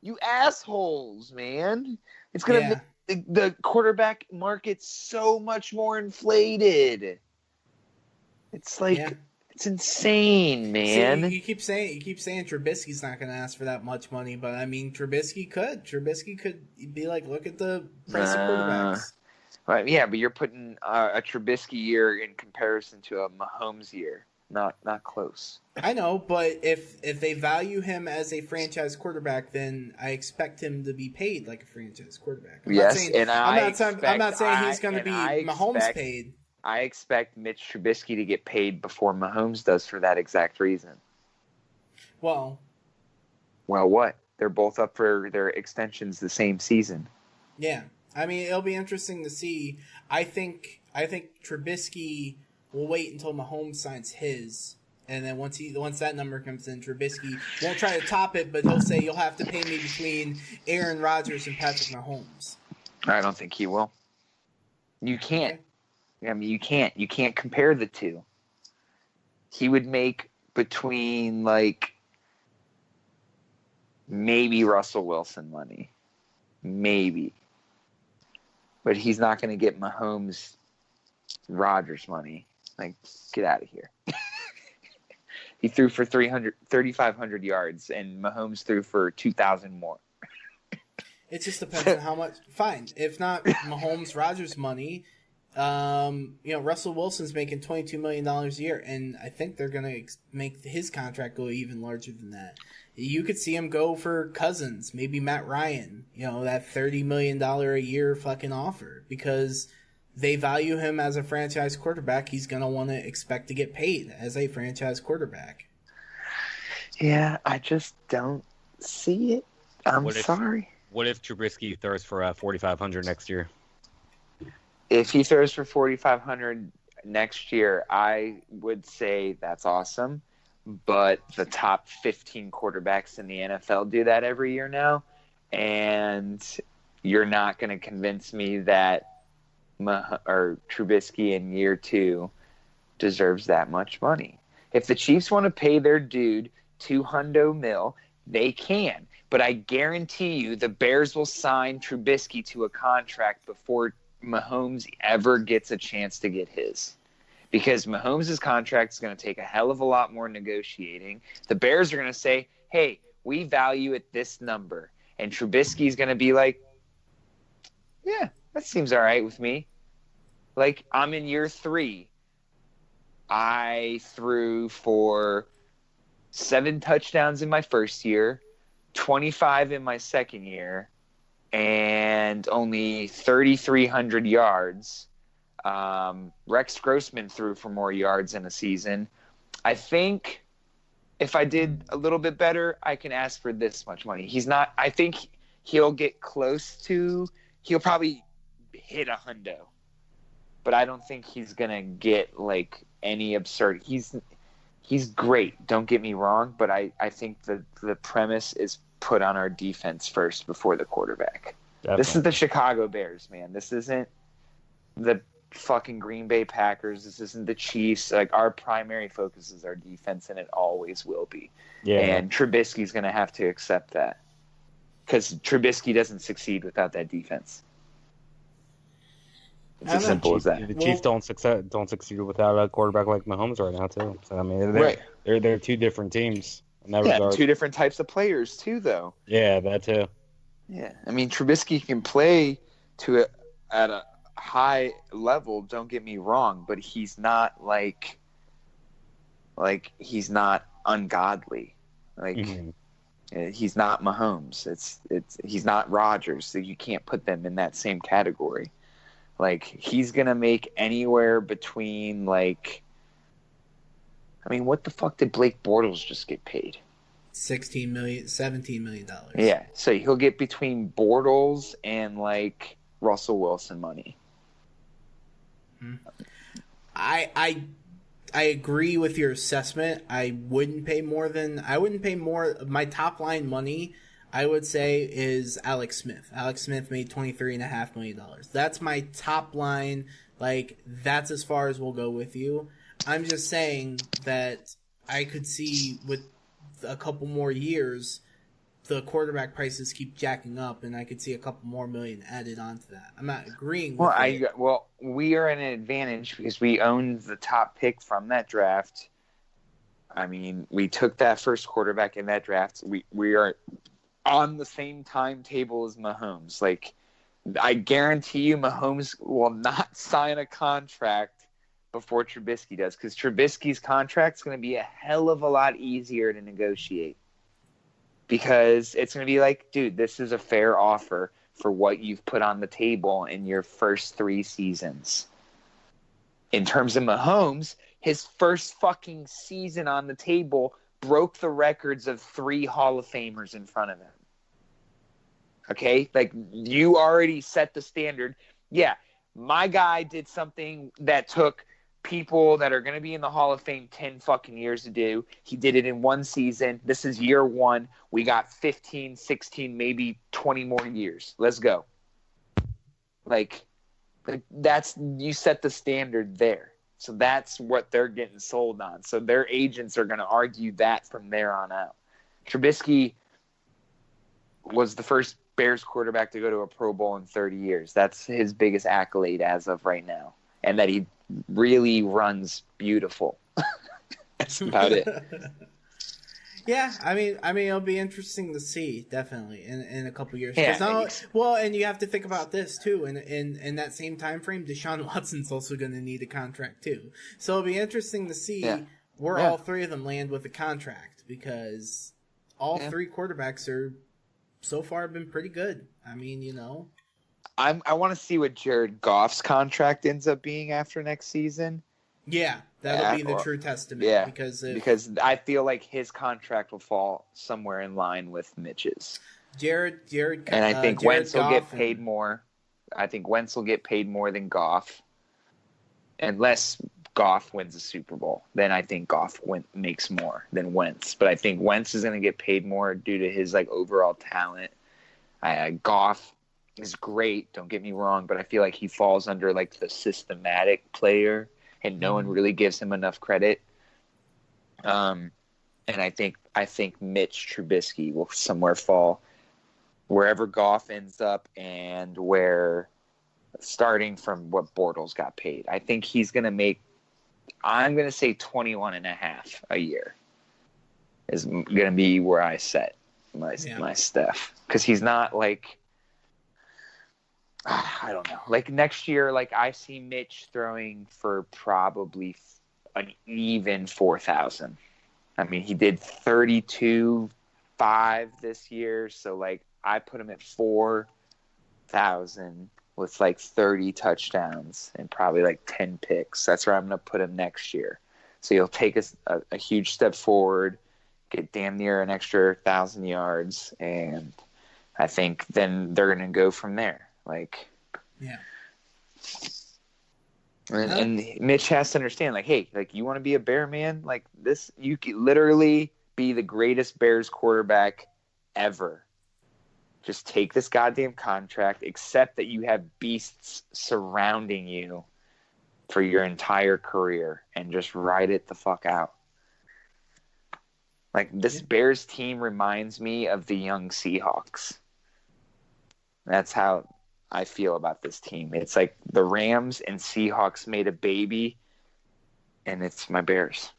You assholes, man. It's going to make the quarterback market so much more inflated. It's like, it's insane, man. See, you keep saying Trubisky's not going to ask for that much money, but I mean, Trubisky could. Trubisky could be like, look at the price of quarterbacks. Right, yeah, but you're putting a Trubisky year in comparison to a Mahomes year. Not close. I know, but if they value him as a franchise quarterback, then I expect him to be paid like a franchise quarterback. I'm not saying he's going to be Mahomes paid. I expect Mitch Trubisky to get paid before Mahomes does for that exact reason. Well, what? They're both up for their extensions the same season. Yeah, I mean it'll be interesting to see. I think Trubisky. We'll wait until Mahomes signs his, and then once that number comes in, Trubisky won't try to top it, but he'll say you'll have to pay me between Aaron Rodgers and Patrick Mahomes. I don't think he will. You can't. I mean, you can't. You can't compare the two. He would make between like maybe Russell Wilson money. maybe. But he's not going to get Mahomes, Rodgers money. Like, get out of here. He threw for 3,500 yards, and Mahomes threw for 2,000 more. It just depends on how much. Fine. If not Mahomes, Rodgers money, Russell Wilson's making $22 million a year, and I think they're going to make his contract go even larger than that. You could see him go for Cousins, maybe Matt Ryan, that $30 million a year fucking offer, because they value him as a franchise quarterback. He's going to want to expect to get paid as a franchise quarterback. Yeah, I just don't see it. I'm sorry. What if Trubisky throws for 4,500 next year? If he throws for 4,500 next year, I would say that's awesome. But the top 15 quarterbacks in the NFL do that every year now. And you're not going to convince me that Trubisky in year 2 deserves that much money. If the Chiefs want to pay their dude $200 million, they can. But I guarantee you the Bears will sign Trubisky to a contract before Mahomes ever gets a chance to get his. Because Mahomes' contract is going to take a hell of a lot more negotiating. The Bears are going to say, hey, we value it this number. And Trubisky's going to be like, yeah, that seems all right with me. Like, I'm in year 3. I threw for 7 touchdowns in my first year, 25 in my second year, and only 3,300 yards. Rex Grossman threw for more yards in a season. I think if I did a little bit better, I can ask for this much money. I think he'll get close to, he'll probably hit $100. But I don't think he's going to get like any absurd. He's great, don't get me wrong, but I think the premise is put on our defense first before the quarterback. Definitely. This is the Chicago Bears, man. This isn't the fucking Green Bay Packers. This isn't the Chiefs. Like, our primary focus is our defense, and it always will be. Yeah. And Trubisky's going to have to accept that, because Trubisky doesn't succeed without that defense. It's as simple as that. The Chiefs don't succeed without a quarterback like Mahomes right now, too. So I mean, they're two different teams in that regard. Two different types of players too, though. Yeah, that too. Yeah, I mean, Trubisky can play at a high level. Don't get me wrong, but he's not like he's not ungodly. Like, he's not Mahomes. He's not Rodgers. So you can't put them in that same category. Like, he's going to make anywhere between, like, I mean, what the fuck did Blake Bortles just get paid? $17 million. Yeah, so he'll get between Bortles and, like, Russell Wilson money. I agree with your assessment. I wouldn't pay more. My top line money, I would say, is Alex Smith. Alex Smith made $23.5 million. That's my top line. Like, that's as far as we'll go with you. I'm just saying that I could see with a couple more years, the quarterback prices keep jacking up, and I could see a couple more million added onto that. I'm not agreeing with it. Well, we are in an advantage because we owned the top pick from that draft. I mean, we took that first quarterback in that draft. We are on the same timetable as Mahomes. Like, I guarantee you Mahomes will not sign a contract before Trubisky does, because Trubisky's contract is going to be a hell of a lot easier to negotiate, because it's going to be like, dude, this is a fair offer for what you've put on the table in your first 3 seasons. In terms of Mahomes, his first fucking season on the table broke the records of 3 Hall of Famers in front of him. Okay? Like, you already set the standard. Yeah, my guy did something that took people that are going to be in the Hall of Fame 10 fucking years to do. He did it in 1 season. This is year 1. We got 15, 16, maybe 20 more years. Let's go. Like that's, you set the standard there. So that's what they're getting sold on. So their agents are going to argue that from there on out. Trubisky was the first Bears quarterback to go to a Pro Bowl in 30 years. That's his biggest accolade as of right now. And that he really runs beautiful. That's about it. Yeah, I mean, it'll be interesting to see, definitely, in a couple years. Yeah, well, and you have to think about this too. In that same time frame, Deshaun Watson's also going to need a contract too. So it'll be interesting to see where all three of them land with a contract, because all three quarterbacks are so far been pretty good. I mean, I want to see what Jared Goff's contract ends up being after next season. Yeah, that'll be the true testament. Yeah, because I feel like his contract will fall somewhere in line with Mitch's. Jared, and I think Wentz will get paid and... more. I think Wentz will get paid more than Goff, unless Goff wins the Super Bowl. Then I think Goff makes more than Wentz. But I think Wentz is going to get paid more due to his overall talent. Goff is great. Don't get me wrong, but I feel like he falls under the systematic player. And no one really gives him enough credit. And I think Mitch Trubisky will somewhere fall wherever Goff ends up, and where, starting from what Bortles got paid, I think he's going to make, I'm going to say 21.5 a year is going to be where I set my stuff. Because he's not I don't know. Next year, I see Mitch throwing for probably an even 4,000. I mean, he did 32.5 this year, so I put him at 4,000 with 30 touchdowns and probably 10 picks. That's where I'm going to put him next year. So he'll take a huge step forward, get damn near an extra 1,000 yards, and I think then they're going to go from there. And Mitch has to understand, hey, you want to be a Bear, man? This, you could literally be the greatest Bears quarterback ever. Just take this goddamn contract, accept that you have beasts surrounding you for your entire career, and just ride it the fuck out. This Bears team reminds me of the young Seahawks. That's how I feel about this team. It's the Rams and Seahawks made a baby, and it's my Bears.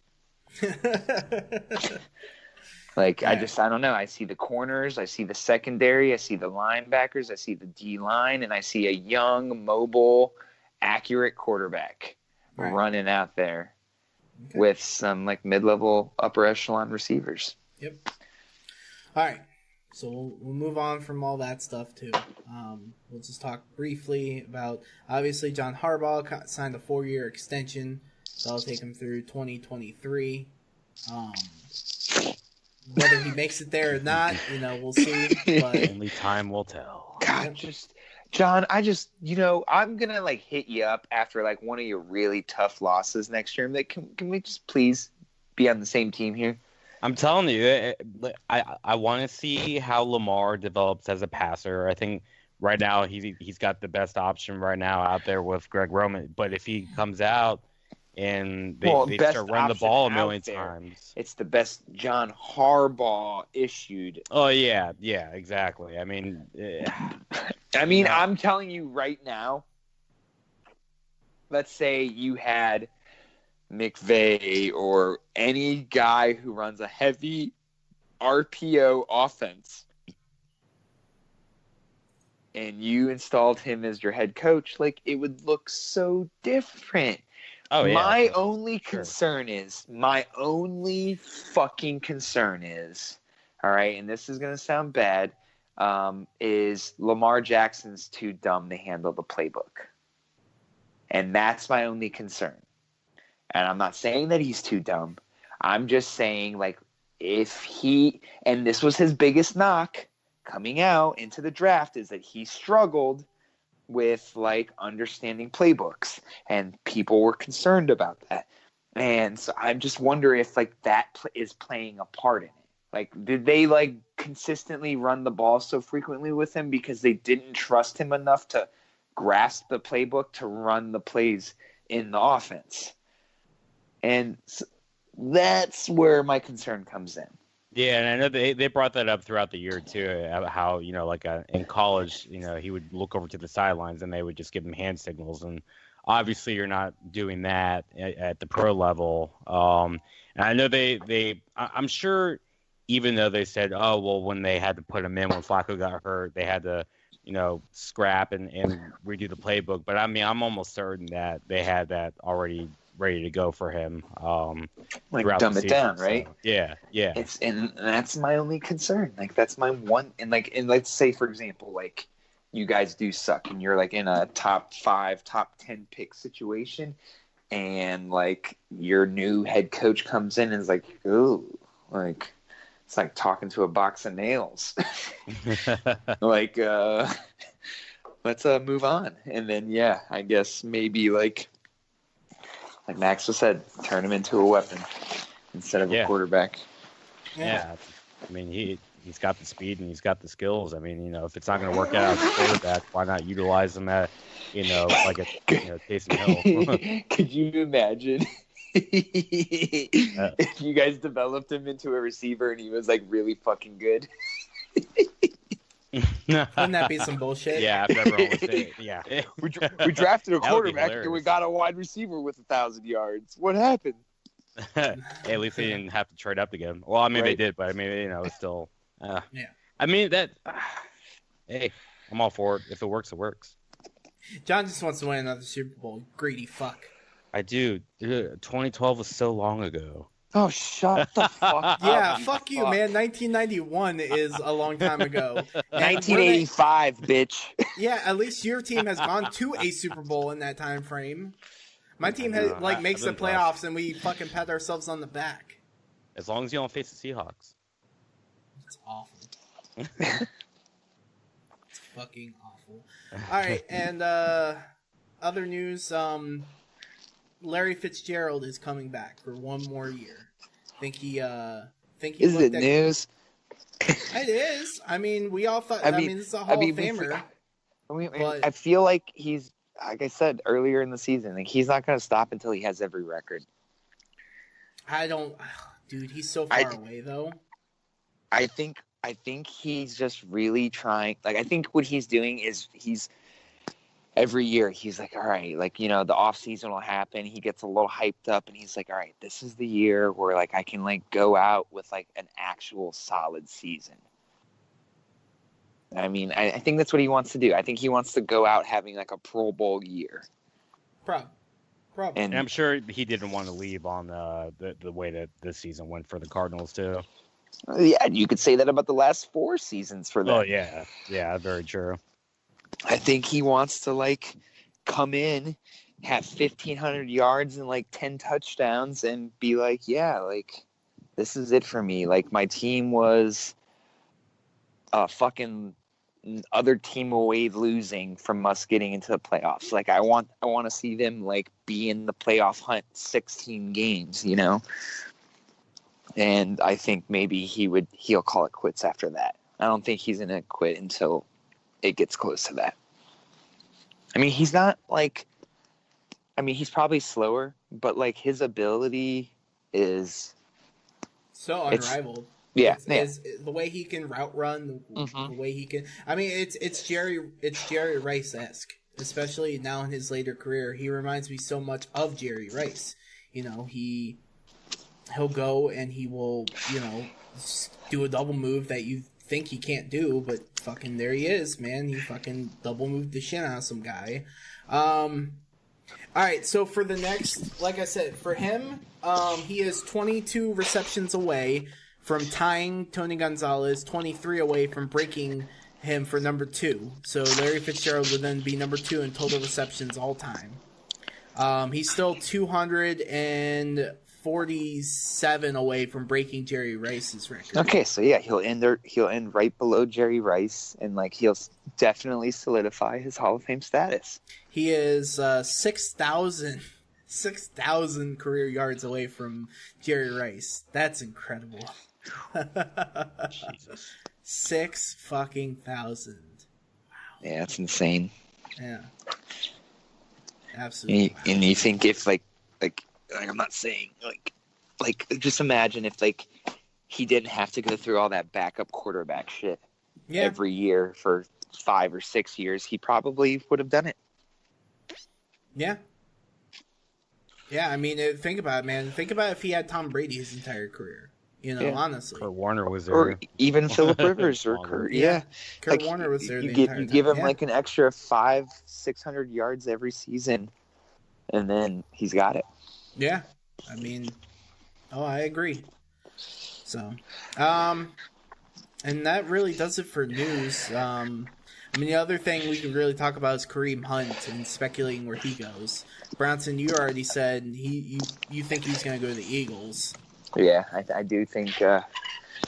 I don't know. I see the corners, I see the secondary, I see the linebackers, I see the D-line, and I see a young, mobile, accurate quarterback running out there with some mid-level, upper echelon receivers. Yep. All right. So we'll move on from all that stuff too. We'll just talk briefly about, obviously, John Harbaugh signed a 4-year extension. That'll take him through 2023. Whether he makes it there or not, we'll see. But only time will tell. God, John, I'm gonna hit you up after one of your really tough losses next year. Can we just please be on the same team here? I'm telling you, I want to see how Lamar develops as a passer. I think right now he's got the best option right now out there with Greg Roman. But if he comes out and they start running the ball a million times, it's the best John Harbaugh issued. Oh yeah, exactly. I mean, I'm telling you right now. Let's say you had McVay or any guy who runs a heavy RPO offense, and you installed him as your head coach, it would look so different. Oh yeah. My only fucking concern is, all right, and this is gonna sound bad, is Lamar Jackson's too dumb to handle the playbook, and that's my only concern. And I'm not saying that he's too dumb. I'm just saying, if he, and this was his biggest knock coming out into the draft, is that he struggled with, understanding playbooks. And people were concerned about that. And so I'm just wondering if, that is playing a part in it. Did they, consistently run the ball so frequently with him because they didn't trust him enough to grasp the playbook to run the plays in the offense? And that's where my concern comes in. Yeah, and I know they brought that up throughout the year too. How in college, he would look over to the sidelines and they would just give him hand signals, and obviously you're not doing that at the pro level. And I know I'm sure, even though they said, oh well, when they had to put him in when Flacco got hurt, they had to scrap and redo the playbook. But I mean, I'm almost certain that they had that already ready to go for him. Dumb it down, right? So, yeah. And that's my only concern. Like that's my one. And let's say for example, like you guys do suck, and you're like in a top 5, top 10 pick situation, and like your new head coach comes in and is like, ooh, like it's like talking to a box of nails. Like, let's move on. And then I guess maybe like Max just said, turn him into a weapon instead of a quarterback. Yeah. I mean, he's got the speed and he's got the skills. I mean, if it's not going to work out as a quarterback, why not utilize him at, like a Taysom Hill? Could you imagine if you guys developed him into a receiver and he was like really fucking good? Wouldn't that be some bullshit? Yeah, after everyone would say it. Yeah. We drafted a quarterback and we got a wide receiver with 1,000 yards. What happened? Hey, at least they didn't have to trade up to get him. Well, I mean, They did, but I mean, it's still. Yeah. I mean, that. Hey, I'm all for it. If it works, it works. John just wants to win another Super Bowl. Greedy fuck. I do. Dude, 2012 was so long ago. Oh, shut the fuck up. Yeah, fuck you, man. 1991 is a long time ago. 1985, bitch. Yeah, at least your team has gone to a Super Bowl in that time frame. My team makes the playoffs, and we fucking pat ourselves on the back. As long as you don't face the Seahawks. It's awful. It's fucking awful. All right, and other news. Larry Fitzgerald is coming back for one more year. Think he Is it news? It is. I mean, we all thought. I mean, this is a Hall of Famer. I feel like he's, like I said earlier in the season, like he's not going to stop until he has every record. Dude, he's so far away though. I think he's just really trying. Like, I think what he's doing is every year he's like, all right, like, the off season will happen. He gets a little hyped up and he's like, all right, this is the year where like I can like go out with like an actual solid season. I mean, I think that's what he wants to do. I think he wants to go out having like a Pro Bowl year. Probably. And I'm sure he didn't want to leave on the way that this season went for the Cardinals too. Yeah, you could say that about the last 4 seasons for them. Oh yeah, very true. I think he wants to like come in, have 1,500 yards and like 10 touchdowns, and be like, yeah, like this is it for me. Like my team was a fucking other team away losing from us getting into the playoffs. Like I want to see them like be in the playoff hunt 16 games, And I think maybe he'll call it quits after that. I don't think he's gonna quit until it gets close to that. I mean, he's not like, he's probably slower, but like his ability is so unrivaled. It's the way he can route run, the way he can. I mean, it's Jerry Rice-esque, especially now in his later career. He reminds me so much of Jerry Rice. He'll go and he will, do a double move that you think he can't do, but fucking there he is, man. He fucking double moved the shit out of some guy. All right, so for the next, like I said, for him, he is 22 receptions away from tying Tony Gonzalez, 23 away from breaking him for number 2. So Larry Fitzgerald would then be number 2 in total receptions all time. He's still 247 away from breaking Jerry Rice's record. Okay, so yeah, he'll end right below Jerry Rice, and like he'll definitely solidify his Hall of Fame status. He is 6,000 career yards away from Jerry Rice. That's incredible. Jesus. 6,000. Wow. Yeah, that's insane. Yeah. Absolutely. And you think if like I'm not saying like just imagine if like he didn't have to go through all that backup quarterback shit Yeah. every year for 5 or 6 years, he probably would have done it. Yeah. Yeah, I mean, think about it, man. Think about if he had Tom Brady his entire career. Honestly. Kurt Warner was there. Or even Phillip Rivers or Kurt. Yeah. Kurt Warner was there the entire time. You give him like an extra 500-600 yards every season, and then he's got it. Yeah. I mean, I agree. So, and that really does it for news. I mean, the other thing we could really talk about is Kareem Hunt and speculating where he goes. Bronson, you already said you think he's going to go to the Eagles. Yeah, I do think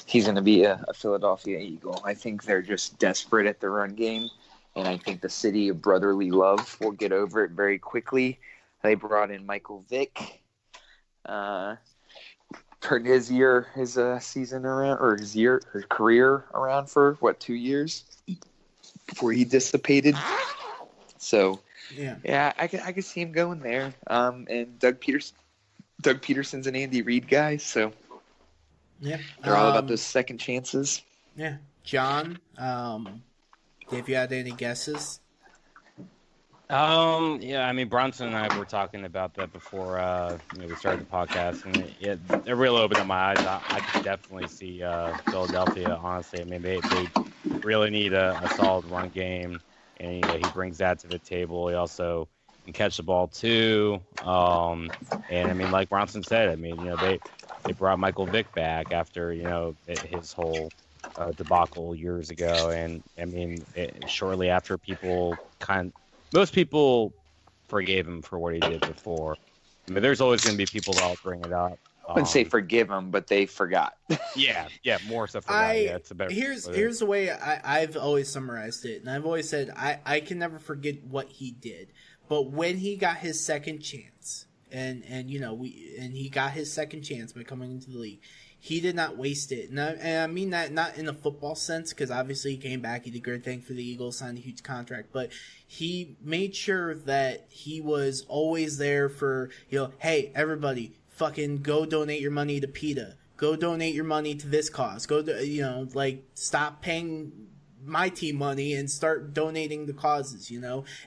he's going to be a Philadelphia Eagle. I think they're just desperate at the run game, and I think the city of brotherly love will get over it very quickly. They brought in Michael Vick. Turned his season around, or his career around for 2 years before he dissipated. So yeah, I could see him going there. And Doug Peterson's an Andy Reid guy, so yeah, they're all about those second chances. Yeah, John, if you had any guesses. Yeah, I mean, Bronson and I were talking about that before we started the podcast, and it really opened up my eyes. I could definitely see Philadelphia, honestly. I mean, they really need a solid run game, and he brings that to the table. He also can catch the ball, too. And, I mean, like Bronson said, I mean, they brought Michael Vick back after, his whole debacle years ago. And, I mean, shortly after most people forgave him for what he did before. I mean, there's always going to be people that'll bring it up. I wouldn't say forgive him, but they forgot. yeah, more stuff. It's a better. Here's the way I've always summarized it, and I've always said I can never forget what he did, but when he got his second chance, and he got his second chance by coming into the league, he did not waste it. And I mean that not in a football sense, because obviously he came back, he did a great thing for the Eagles, signed a huge contract, but he made sure that he was always there for, hey, everybody, fucking go donate your money to PETA. Go donate your money to this cause. Go, stop paying my team money and start donating the causes,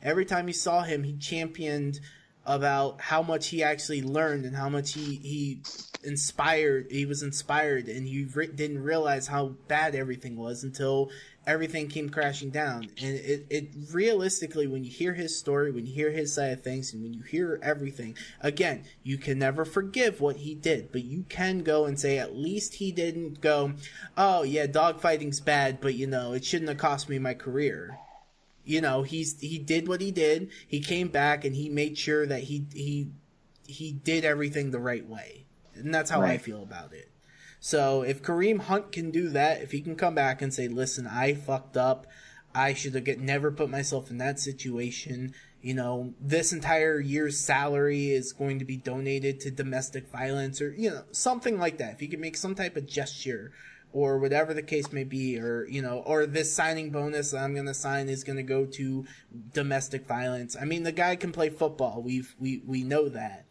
Every time you saw him, he championed about how much he actually learned and how much he was inspired, and he didn't realize how bad everything was until everything came crashing down. And it realistically, when you hear his story, when you hear his side of things, and when you hear everything, again, you can never forgive what he did, but you can go and say at least he didn't go, oh yeah, dogfighting's bad, but it shouldn't have cost me my career. He did what he did. He came back and he made sure that he did everything the right way. And that's how I feel about it. So if Kareem Hunt can do that, if he can come back and say, listen, I fucked up, I should have never put myself in that situation. This entire year's salary is going to be donated to domestic violence, or, something like that. If he can make some type of gesture, or whatever the case may be, or, or this signing bonus that I'm going to sign is going to go to domestic violence. I mean, the guy can play football. We know that.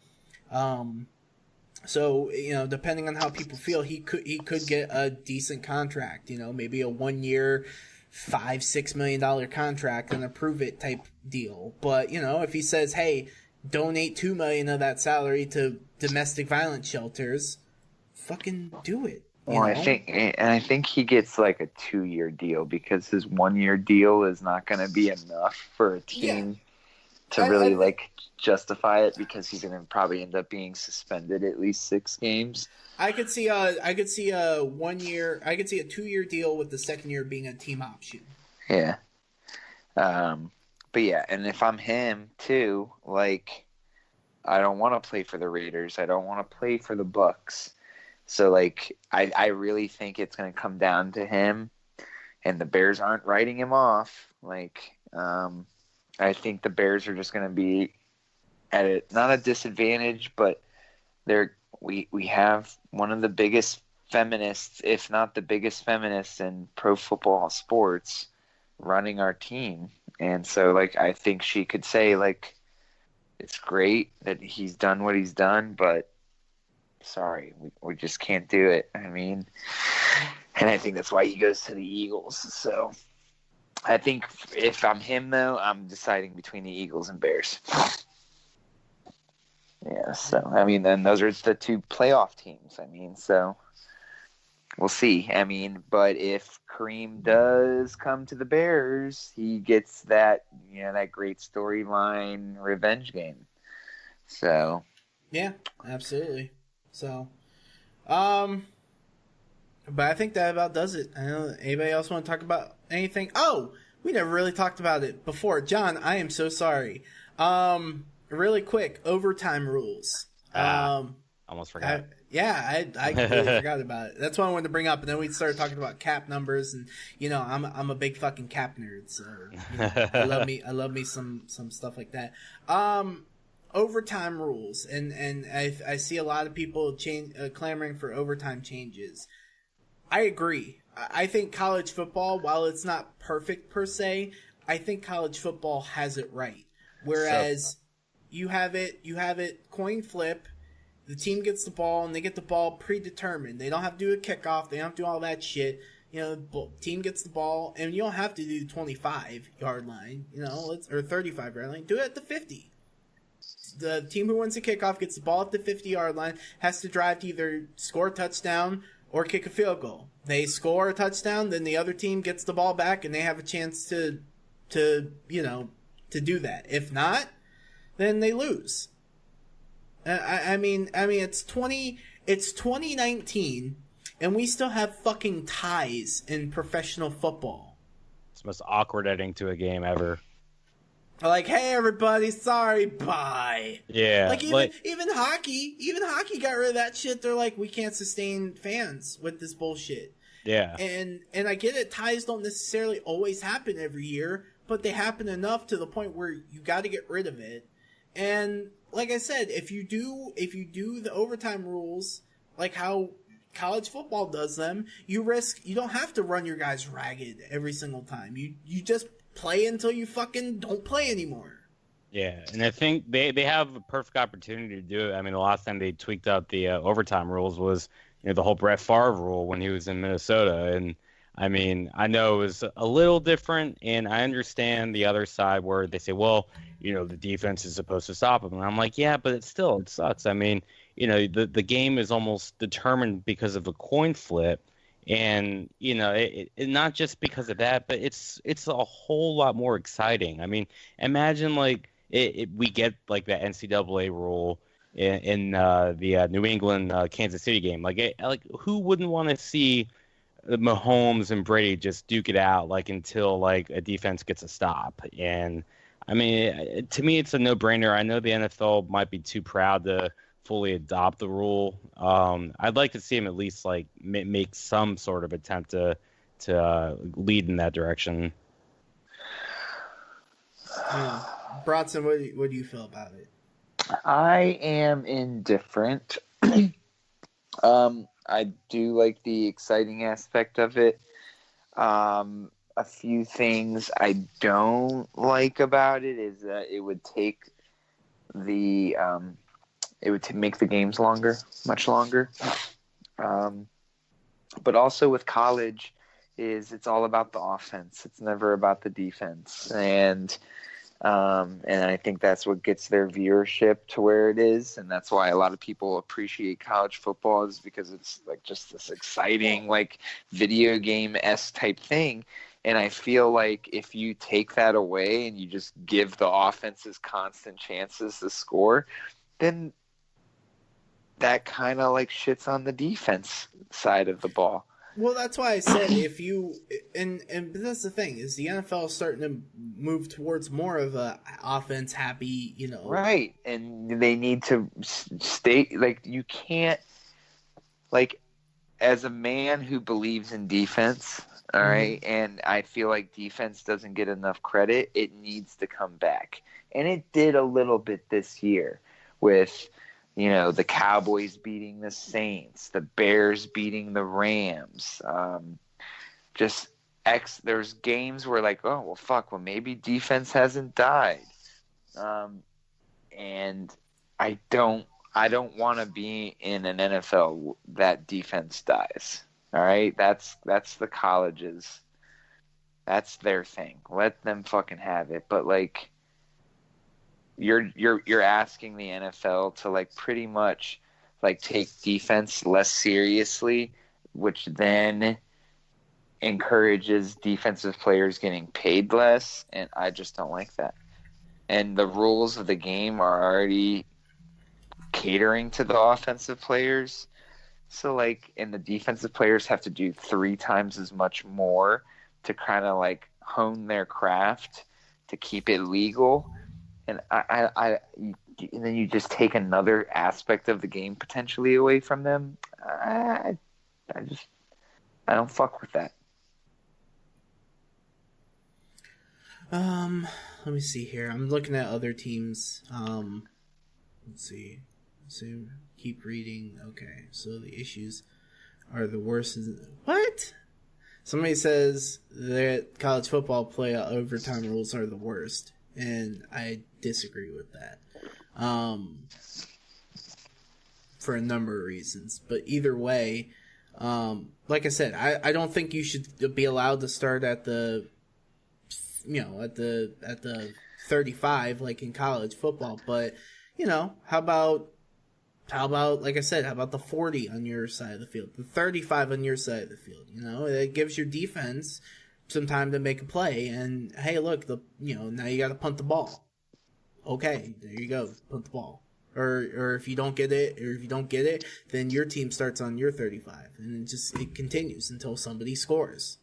So, depending on how people feel, he could get a decent contract, maybe a 1 year, $5-6 million contract and a prove it type deal. But, if he says, hey, donate $2 million of that salary to domestic violence shelters, fucking do it. Well, I think he gets like a 2-year deal, because his 1-year deal is not going to be enough for a team to really justify it, because he's going to probably end up being suspended at least 6 games. I could see a 2-year deal with the second year being a team option. Yeah. But yeah, and if I'm him too, I don't want to play for the Raiders. I don't want to play for the Bucks. So, I really think it's going to come down to him, and the Bears aren't writing him off. I think the Bears are just going to be at not a disadvantage, but we have one of the biggest feminists, if not the biggest feminist in pro football sports, running our team. And so, I think she could say, it's great that he's done what he's done, but sorry, we just can't do it. I mean, and I think that's why he goes to the Eagles. So I think if I'm him, though, I'm deciding between the Eagles and Bears. Yeah, so, I mean, then those are the two playoff teams. I mean, so we'll see. I mean, but if Kareem does come to the Bears, he gets that, that great storyline revenge game. So. Yeah, absolutely. So, but I think that about does it. I don't know. Anybody else want to talk about anything? Oh, we never really talked about it before. John, I am so sorry. Really quick, overtime rules. Almost forgot. I completely forgot about it. That's what I wanted to bring up, and then we started talking about cap numbers, and I'm a big fucking cap nerd, so I love me some stuff like that. Overtime rules, and I see a lot of people clamoring for overtime changes. I agree. I think college football, while it's not perfect per se, I think college football has it right. Whereas you have it coin flip. The team gets the ball, and they get the ball predetermined. They don't have to do a kickoff. They don't have to do all that shit. The team gets the ball, and you don't have to do 25-yard line, or 35-yard line. Do it at the 50. The team who wins the kickoff gets the ball at the 50-yard line, has to drive to either score a touchdown or kick a field goal. They score a touchdown, then the other team gets the ball back, and they have a chance to do that. If not, then they lose. I mean, it's 2019, and we still have fucking ties in professional football. It's the most awkward ending to a game ever. Like, hey everybody, sorry, bye. Yeah. Like even hockey got rid of that shit. They're like, we can't sustain fans with this bullshit. Yeah. And I get it, ties don't necessarily always happen every year, but they happen enough to the point where you got to get rid of it. And like I said, if you do the overtime rules like how college football does them, you don't have to run your guys ragged every single time. You just play until you fucking don't play anymore. Yeah, and I think they have a perfect opportunity to do it. I mean, the last time they tweaked out the overtime rules was the whole Brett Favre rule when he was in Minnesota. And I mean, I know it was a little different, and I understand the other side where they say, well, the defense is supposed to stop them. And I'm like, yeah, but it sucks. I mean, the game is almost determined because of a coin flip. And, it not just because of that, but it's a whole lot more exciting. I mean, imagine we get like the NCAA rule in the New England Kansas City game. Like who wouldn't want to see Mahomes and Brady just duke it out until a defense gets a stop? And I mean, to me, it's a no-brainer. I know the NFL might be too proud to fully adopt the rule. I'd like to see him at least make some sort of attempt to lead in that direction. Bronson, what do you feel about it? I am indifferent. I do like the exciting aspect of it. A few things I don't like about it is that it would take make the games much longer. But also with college it's all about the offense. It's never about the defense. And I think that's what gets their viewership to where it is. And that's why a lot of people appreciate college football, is because it's just this exciting, video game-esque type thing. And I feel like if you take that away and you just give the offenses constant chances to score, then that kind of shits on the defense side of the ball. Well, that's why I said if you but that's the thing, is the NFL is starting to move towards more of a offense happy, Right, and they need to stay you can't as a man who believes in defense. All right, and I feel like defense doesn't get enough credit. It needs to come back, and it did a little bit this year with, the Cowboys beating the Saints, the Bears beating the Rams. There's games where oh, well, fuck, well, maybe defense hasn't died, and I don't I don't want to be in an NFL that defense dies. All right, that's the colleges. That's their thing. Let them fucking have it. But like, you're asking the NFL to like pretty much like take defense less seriously, which then encourages defensive players getting paid less, and I just don't like that. And the rules of the game are already catering to the offensive players. So like, and the defensive players have to do 3 times as much more to kind of like hone their craft to keep it legal. And and then you just take another aspect of the game potentially away from them. I don't fuck with that. Let me see here. I'm looking at other teams. Let's see. So keep reading. Okay, so the issues are the worst. What? Somebody says that college football playoff overtime rules are the worst, and I disagree with that. For a number of reasons, but either way, like I said, I don't think you should be allowed to start at the 35 like in college football, but how about like I said, how about the 40 on your side of the field, the 35 on your side of the field? It gives your defense some time to make a play, and hey, look, now you got to punt the ball. Okay, there you go, punt the ball. Or if you don't get it, then your team starts on your 35, and it continues until somebody scores.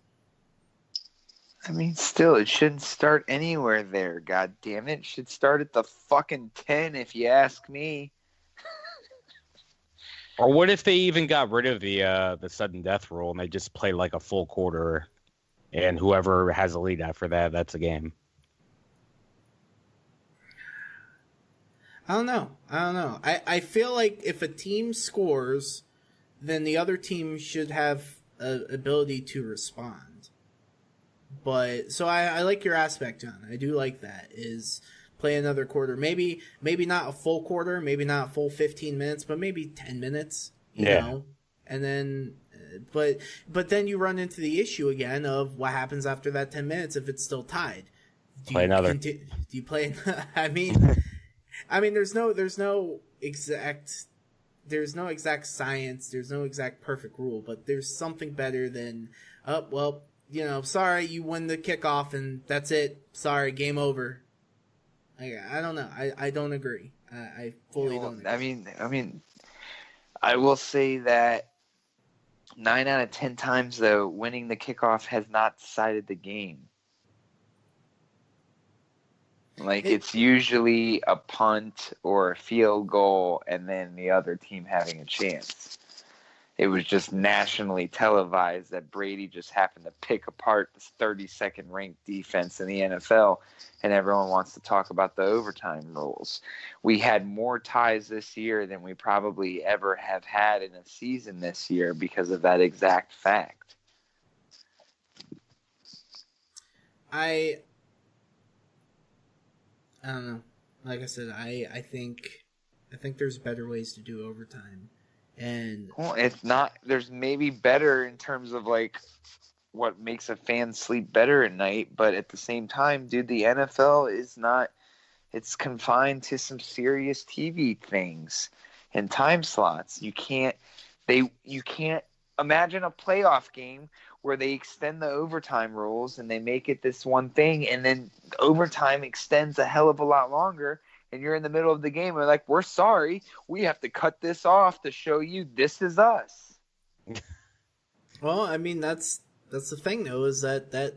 I mean, still, it shouldn't start anywhere there. God damn it! It should start at the fucking 10, if you ask me. Or what if they even got rid of the sudden death rule and they just play like a full quarter, and whoever has a lead after that, that's a game. I don't know. I feel like if a team scores, then the other team should have an ability to respond. But so I like your aspect, John. I do like that. Is play another quarter, maybe not a full quarter, maybe not a full 15 minutes, but maybe 10 minutes. You know, and then, but then you run into the issue again of what happens after that 10 minutes if it's still tied. Play another. Do you play? I mean, there's no exact science. There's no exact perfect rule, but there's something better than, sorry, you win the kickoff and that's it. Sorry, game over. I don't know. I don't agree. I fully don't agree. I mean, I will say that 9 out of 10 times, though, winning the kickoff has not decided the game. Like, it's usually a punt or a field goal and then the other team having a chance. It was just nationally televised that Brady just happened to pick apart this 32nd ranked defense in the NFL, and everyone wants to talk about the overtime rules. We had more ties this year than we probably ever have had in a season this year because of that exact fact. I don't know. Like I said, I think there's better ways to do overtime. And well, it's not. There's maybe better in terms of like what makes a fan sleep better at night, but at the same time, dude, the NFL is not. It's confined to some serious TV things and time slots. You can't imagine a playoff game where they extend the overtime rules and they make it this one thing, and then overtime extends a hell of a lot longer. And you're in the middle of the game, and they're like, we're sorry, we have to cut this off to show you this is us. Well, I mean, that's the thing, though, is that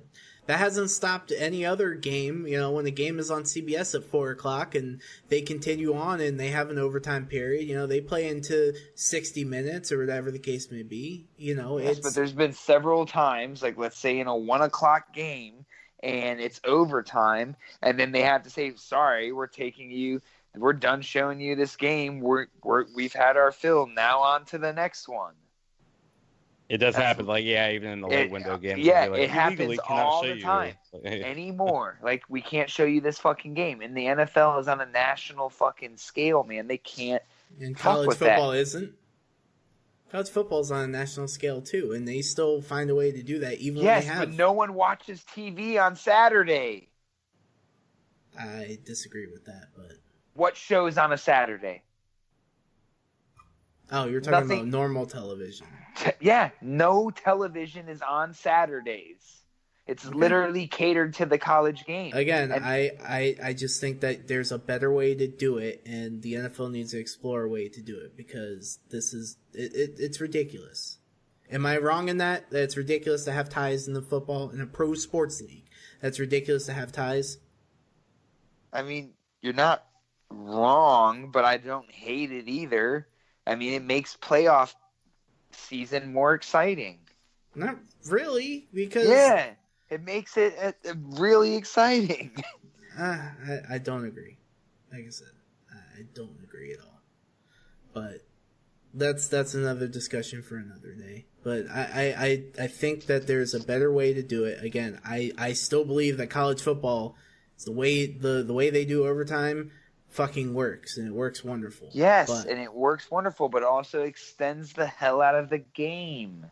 hasn't stopped any other game. When the game is on CBS at 4 o'clock and they continue on and they have an overtime period, they play into 60 minutes or whatever the case may be. Yes, but there's been several times, like let's say in a 1 o'clock game, and it's overtime, and then they have to say, sorry, we're done showing you this game. We've had our fill. Now on to the next one. It does happen, even in the late window games. Yeah, like, it happens all the time. Anymore. Like, we can't show you this fucking game. And the NFL is on a national fucking scale, man. They can't And Fuck college with football that. isn't. College football's on a national scale too, and they still find a way to do that even when they Yes, have. but no one watches TV on Saturday. I disagree with that, but What shows on a Saturday? oh, you're talking Nothing. about normal television. Yeah, no television is on Saturdays. It's literally catered to the college game. Again, And I just think that there's a better way to do it, and the NFL needs to explore a way to do it because this is it's ridiculous. Am I wrong in that? That it's ridiculous to have ties in the football in a pro sports league. That's ridiculous to have ties. I mean, you're not wrong, but I don't hate it either. I mean, it makes playoff season more exciting. Not really, because Yeah, it makes it really exciting. I don't agree. Like I said, I don't agree at all. But that's another discussion for another day. But I think that there's a better way to do it. Again, I still believe that college football, the way they do overtime, fucking works, and it works wonderful. Yes, and it works wonderful, but also extends the hell out of the game.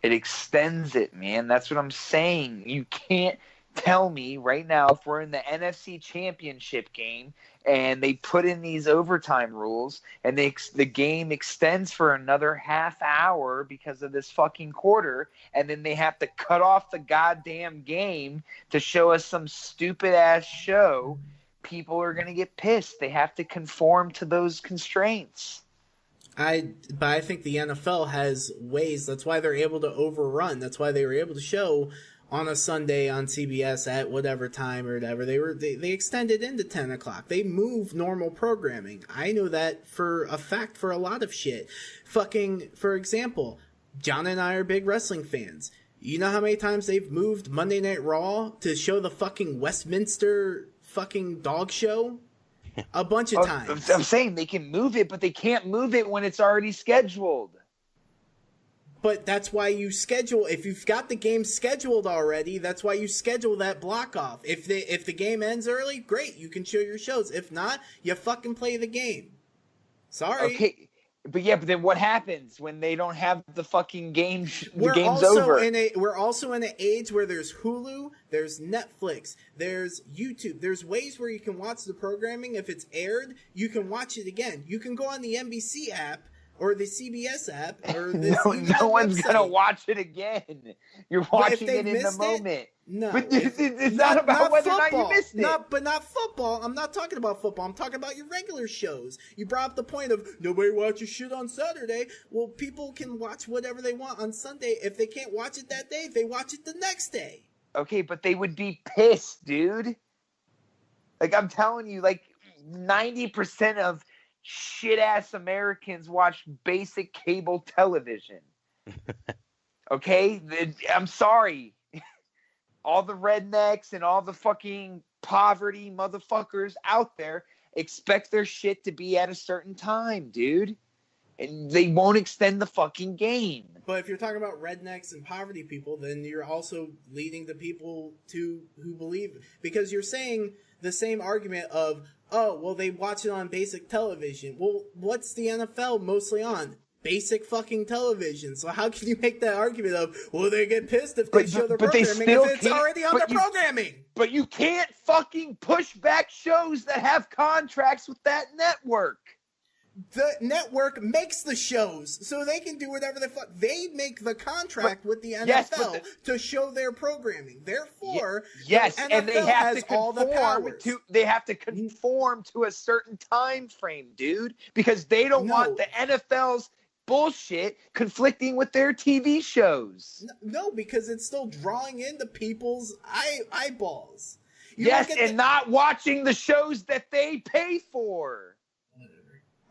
It extends it, man. That's what I'm saying. You can't tell me right now if we're in the NFC Championship game and they put in these overtime rules and the game extends for another half hour because of this fucking quarter, and then they have to cut off the goddamn game to show us some stupid ass show. People are going to get pissed. They have to conform to those constraints. But I think the NFL has ways. That's why they're able to overrun. That's why they were able to show on a Sunday on CBS at whatever time or whatever. They extended into 10 o'clock. They move normal programming. I know that for a fact for a lot of shit. Fucking, for example, John and I are big wrestling fans. You know how many times they've moved Monday Night Raw to show the fucking Westminster fucking dog show? A bunch of times. I'm saying they can move it, but they can't move it when it's already scheduled. But that's why you schedule. If you've got the game scheduled already, that's why you schedule that block off. If the game ends early, great, you can show your shows. If not, you fucking play the game. Sorry. Okay. But then what happens when they don't have the fucking game? The game's over. We're also in an age where there's Hulu, there's Netflix, there's YouTube. There's ways where you can watch the programming. If it's aired, you can watch it again. You can go on the NBC app or the CBS app or the no one's gonna watch it again. You're watching it in the moment. No, but it's not about whether or not you missed it. But not football. I'm not talking about football. I'm talking about your regular shows. You brought up the point of nobody watches shit on Saturday. Well, people can watch whatever they want on Sunday. If they can't watch it that day, they watch it the next day. Okay, but they would be pissed, dude. Like, I'm telling you, like 90% of shit-ass Americans watch basic cable television. Okay? I'm sorry. All the rednecks and all the fucking poverty motherfuckers out there expect their shit to be at a certain time, dude. And they won't extend the fucking game. But if you're talking about rednecks and poverty people, then you're also leading the people who believe, because you're saying the same argument of, oh, well, they watch it on basic television. Well, what's the NFL mostly on? Basic fucking television. So how can you make that argument of, well, they get pissed if they show their programming if it's already on their programming? But you can't fucking push back shows that have contracts with that network. The network makes the shows, so they can do whatever the fuck. They make the contract with the NFL to show their programming. Therefore, yes, the NFL and they have has to all the powers. They have to conform to a certain time frame, dude, because they don't want the NFL's bullshit conflicting with their TV shows. No, because it's still drawing in the people's eyeballs. Yes, and not watching the shows that they pay for.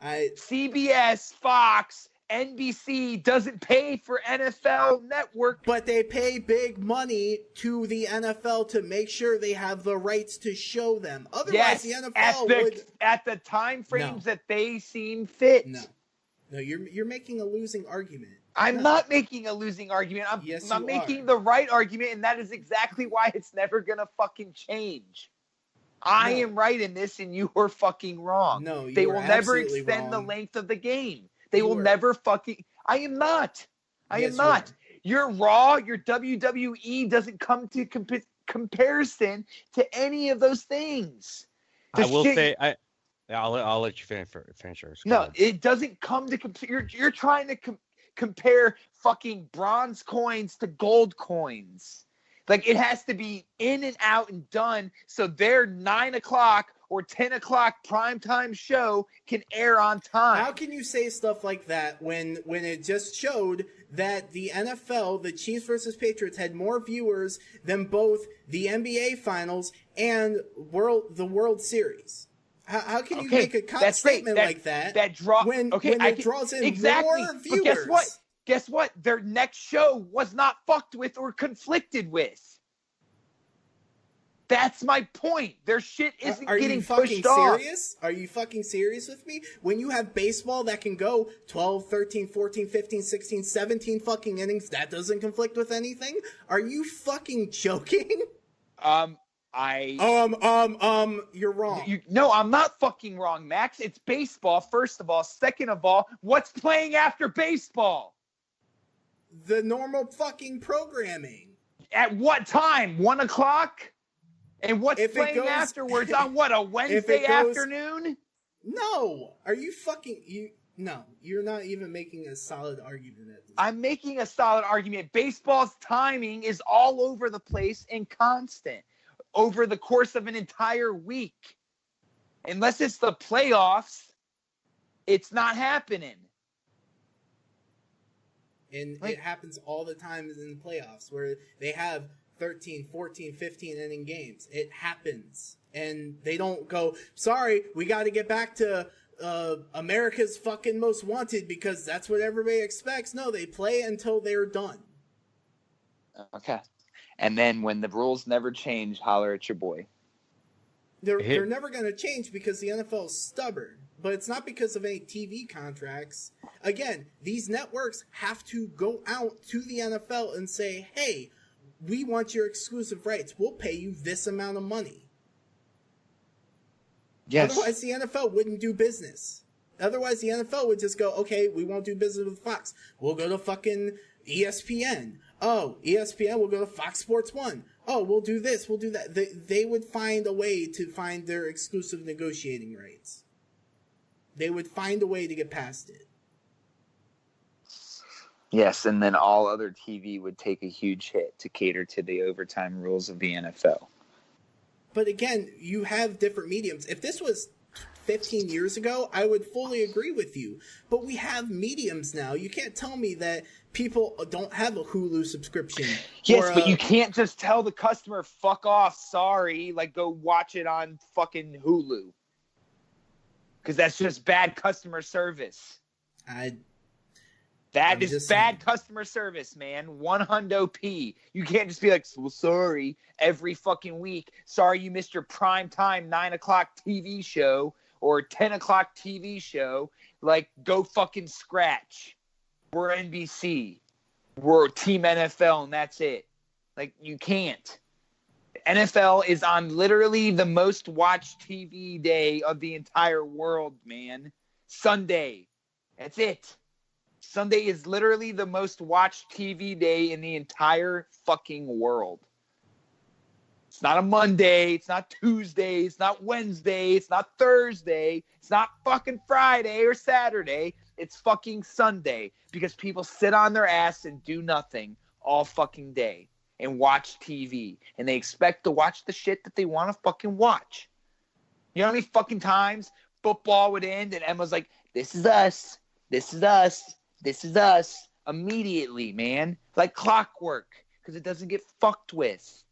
CBS, Fox, NBC doesn't pay for NFL Network. But they pay big money to the NFL to make sure they have the rights to show them. Otherwise, the NFL would... At the time frames that they seem fit. No, you're making a losing argument. I'm not making a losing argument. I'm making the right argument, and that is exactly why it's never going to fucking change. I am right in this, and you are fucking wrong. No, they you will are never absolutely extend the wrong. length of the game. They will are. never fucking. I am not. I Yes, am you are. not. Your Raw, your WWE doesn't come to comparison to any of those things. I will say, I'll let you finish first. Go No, ahead. it doesn't come to compare. You're trying to compare fucking bronze coins to gold coins. Like, it has to be in and out and done so their 9 o'clock or 10 o'clock primetime show can air on time. How can you say stuff like that when it just showed that the NFL, the Chiefs versus Patriots, had more viewers than both the NBA Finals and the World Series? How can you make a statement like that? That draw when it draws in more viewers. But guess what? Guess what? Their next show was not fucked with or conflicted with. That's my point. Their shit isn't getting pushed off. Serious? Are you fucking serious with me? When you have baseball that can go 12, 13, 14, 15, 16, 17 fucking innings, that doesn't conflict with anything? Are you fucking joking? You're wrong. No, I'm not fucking wrong, Max. It's baseball, first of all. Second of all, what's playing after baseball? The normal fucking programming. At what time? 1 o'clock? And what's playing afterwards on what, a Wednesday afternoon? No. Are you fucking... No, you're not even making a solid argument at this. I'm making a solid argument. Baseball's timing is all over the place and constant over the course of an entire week. Unless it's the playoffs, it's not happening. And it happens all the time in the playoffs where they have 13, 14, 15 inning games. It happens. And they don't go, sorry, we got to get back to America's fucking Most Wanted because that's what everybody expects. No, they play until they're done. Okay. And then when the rules never change, holler at your boy. They're never going to change because the NFL is stubborn. But it's not because of any TV contracts. Again, these networks have to go out to the NFL and say, hey, we want your exclusive rights. We'll pay you this amount of money. Yes. Otherwise, the NFL wouldn't do business. Otherwise, the NFL would just go, okay, we won't do business with Fox. We'll go to fucking ESPN. Oh, ESPN, we'll go to Fox Sports 1. Oh, we'll do this, we'll do that. They would find a way to find their exclusive negotiating rights. They would find a way to get past it. Yes, and then all other TV would take a huge hit to cater to the overtime rules of the NFL. But again, you have different mediums. If this was 15 years ago, I would fully agree with you. But we have mediums now. You can't tell me that people don't have a Hulu subscription. Yes, but you can't just tell the customer, fuck off, sorry, like go watch it on fucking Hulu. Because that's just bad customer service. That is bad customer service, man. 100p. You can't just be like, well, sorry, every fucking week. Sorry you missed your prime time 9 o'clock TV show or 10 o'clock TV show. Like, go fucking scratch. We're NBC. We're Team NFL, and that's it. Like, you can't. NFL is on literally the most watched TV day of the entire world, man. Sunday. That's it. Sunday is literally the most watched TV day in the entire fucking world. It's not a Monday. It's not Tuesday. It's not Wednesday. It's not Thursday. It's not fucking Friday or Saturday. It's fucking Sunday because people sit on their ass and do nothing all fucking day and watch TV. And they expect to watch the shit that they want to fucking watch. You know how many fucking times football would end and Emma's like, this is us. This is us. This is us. Immediately, man. Like clockwork. Because it doesn't get fucked with.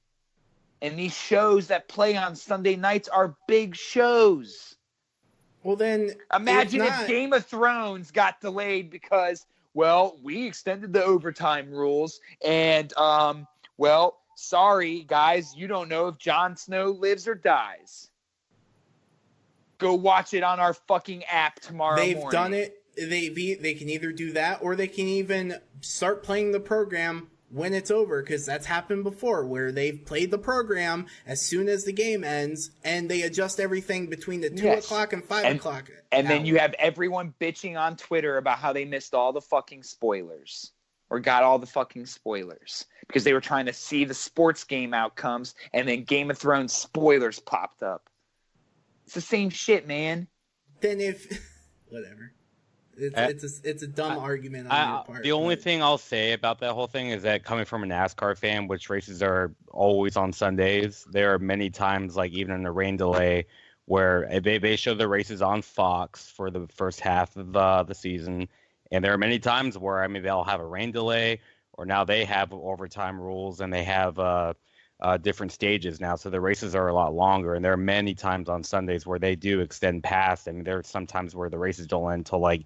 And these shows that play on Sunday nights are big shows. Well, then, imagine if Game of Thrones got delayed because, well, we extended the overtime rules. And, well, sorry, guys, you don't know if Jon Snow lives or dies. Go watch it on our fucking app tomorrow morning. They've done it. They can either do that or they can even start playing the program when it's over, because that's happened before where they've played the program as soon as the game ends and they adjust everything between the 2 o'clock and 5 o'clock. And then you have everyone bitching on Twitter about how they missed all the fucking spoilers or got all the fucking spoilers because they were trying to see the sports game outcomes and then Game of Thrones spoilers popped up. It's the same shit, man. Then whatever. It's a dumb argument on your part. The only thing I'll say about that whole thing is that coming from a NASCAR fan, which races are always on Sundays, there are many times, like even in a rain delay, where they show the races on Fox for the first half of the season. And there are many times where, I mean, they'll have a rain delay, or now they have overtime rules and they have different stages now. So the races are a lot longer. And there are many times on Sundays where they do extend past. I mean, there are some times where the races don't end until like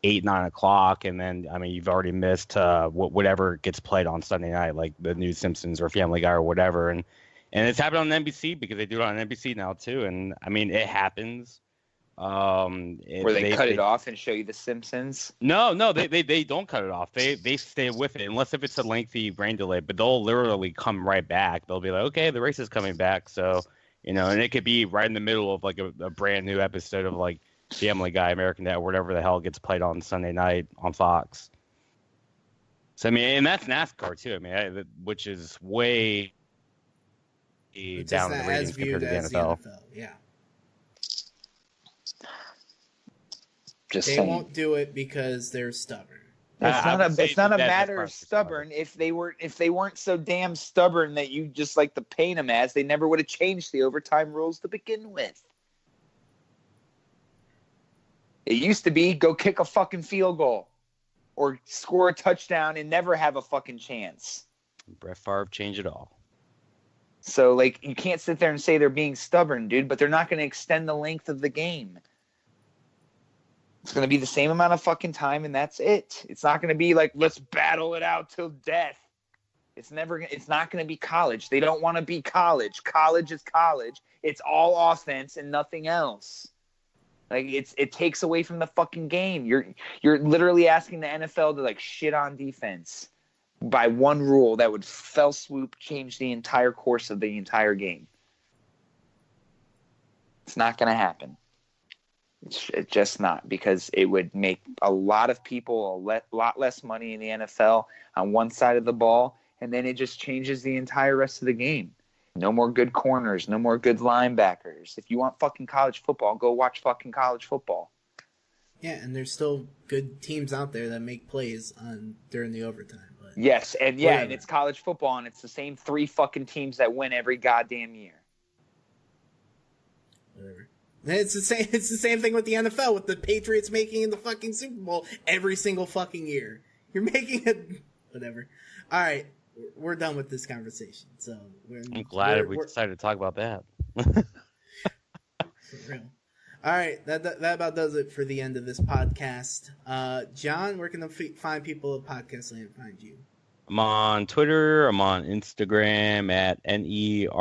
8, 9 o'clock. And then, I mean, you've already missed whatever gets played on Sunday night, like the new Simpsons or Family Guy or whatever. And it's happened on NBC because they do it on NBC now too. And I mean, it happens. Where they cut it off and show you the Simpsons? No, they don't cut it off. They stay with it unless if it's a lengthy rain delay. But they'll literally come right back. They'll be like, okay, the race is coming back. So, you know, and it could be right in the middle of like a brand new episode of like Family Guy, American Dad, whatever the hell gets played on Sunday night on Fox. So I mean, and that's NASCAR too. I mean, which is way down the ratings compared to the NFL. Yeah. Just they saying. won't do it because they're stubborn. It's not a matter of stubborn. If they weren't so damn stubborn that you just like to paint them as, they never would have changed the overtime rules to begin with. It used to be go kick a fucking field goal or score a touchdown and never have a fucking chance. Brett Favre changed it all. So, like, you can't sit there and say they're being stubborn, dude, but they're not going to extend the length of the game. It's going to be the same amount of fucking time, and that's it. It's not going to be like, let's battle it out till death. It's not going to be college. They don't want to be college. College is college. It's all offense and nothing else. Like, it takes away from the fucking game. You're literally asking the NFL to, like, shit on defense by one rule that would fell swoop change the entire course of the entire game. It's not going to happen. It's just not, because it would make a lot of people a lot less money in the NFL on one side of the ball, and then it just changes the entire rest of the game. No more good corners, no more good linebackers. If you want fucking college football, go watch fucking college football. Yeah, and there's still good teams out there that make plays during the overtime. But yes, and yeah, and it's college football, and it's the same 3 fucking teams that win every goddamn year. Whatever. It's the same thing with the NFL, with the Patriots making the fucking Super Bowl every single fucking year. You're making it whatever. All right, we're done with this conversation. So I'm glad we decided to talk about that. For real. All right, that about does it for the end of this podcast. John, where can the find people at Podcast Land find you? I'm on Twitter. I'm on Instagram at NERRRICH.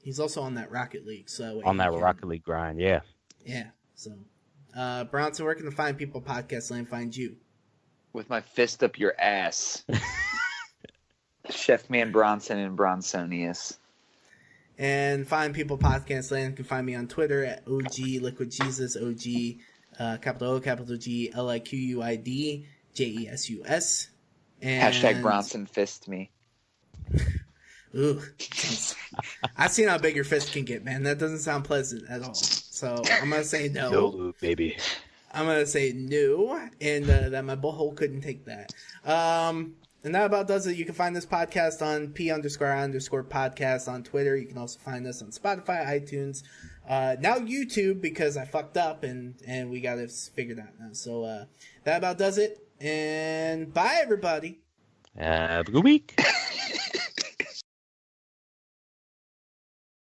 He's also on that Rocket League. Rocket League grind, yeah. Yeah, so. Bronson, where can the fine people Podcast Land find you? With my fist up your ass. Chef Man Bronson and Bronsonius. And Fine People Podcast Land can find me on Twitter at OG Liquid Jesus, OG capital O, capital G, LIQUID, JESUS. And #, Bronson fist me. Ooh. I've seen how big your fist can get, man. That doesn't sound pleasant at all. So I'm going to say no. No, baby. I'm going to say no, and that my butthole couldn't take that. And that about does it. You can find this podcast on P_I_podcast on Twitter. You can also find us on Spotify, iTunes, now YouTube, because I fucked up and we got it figured out now. So that about does it. And bye, everybody. Have a good week.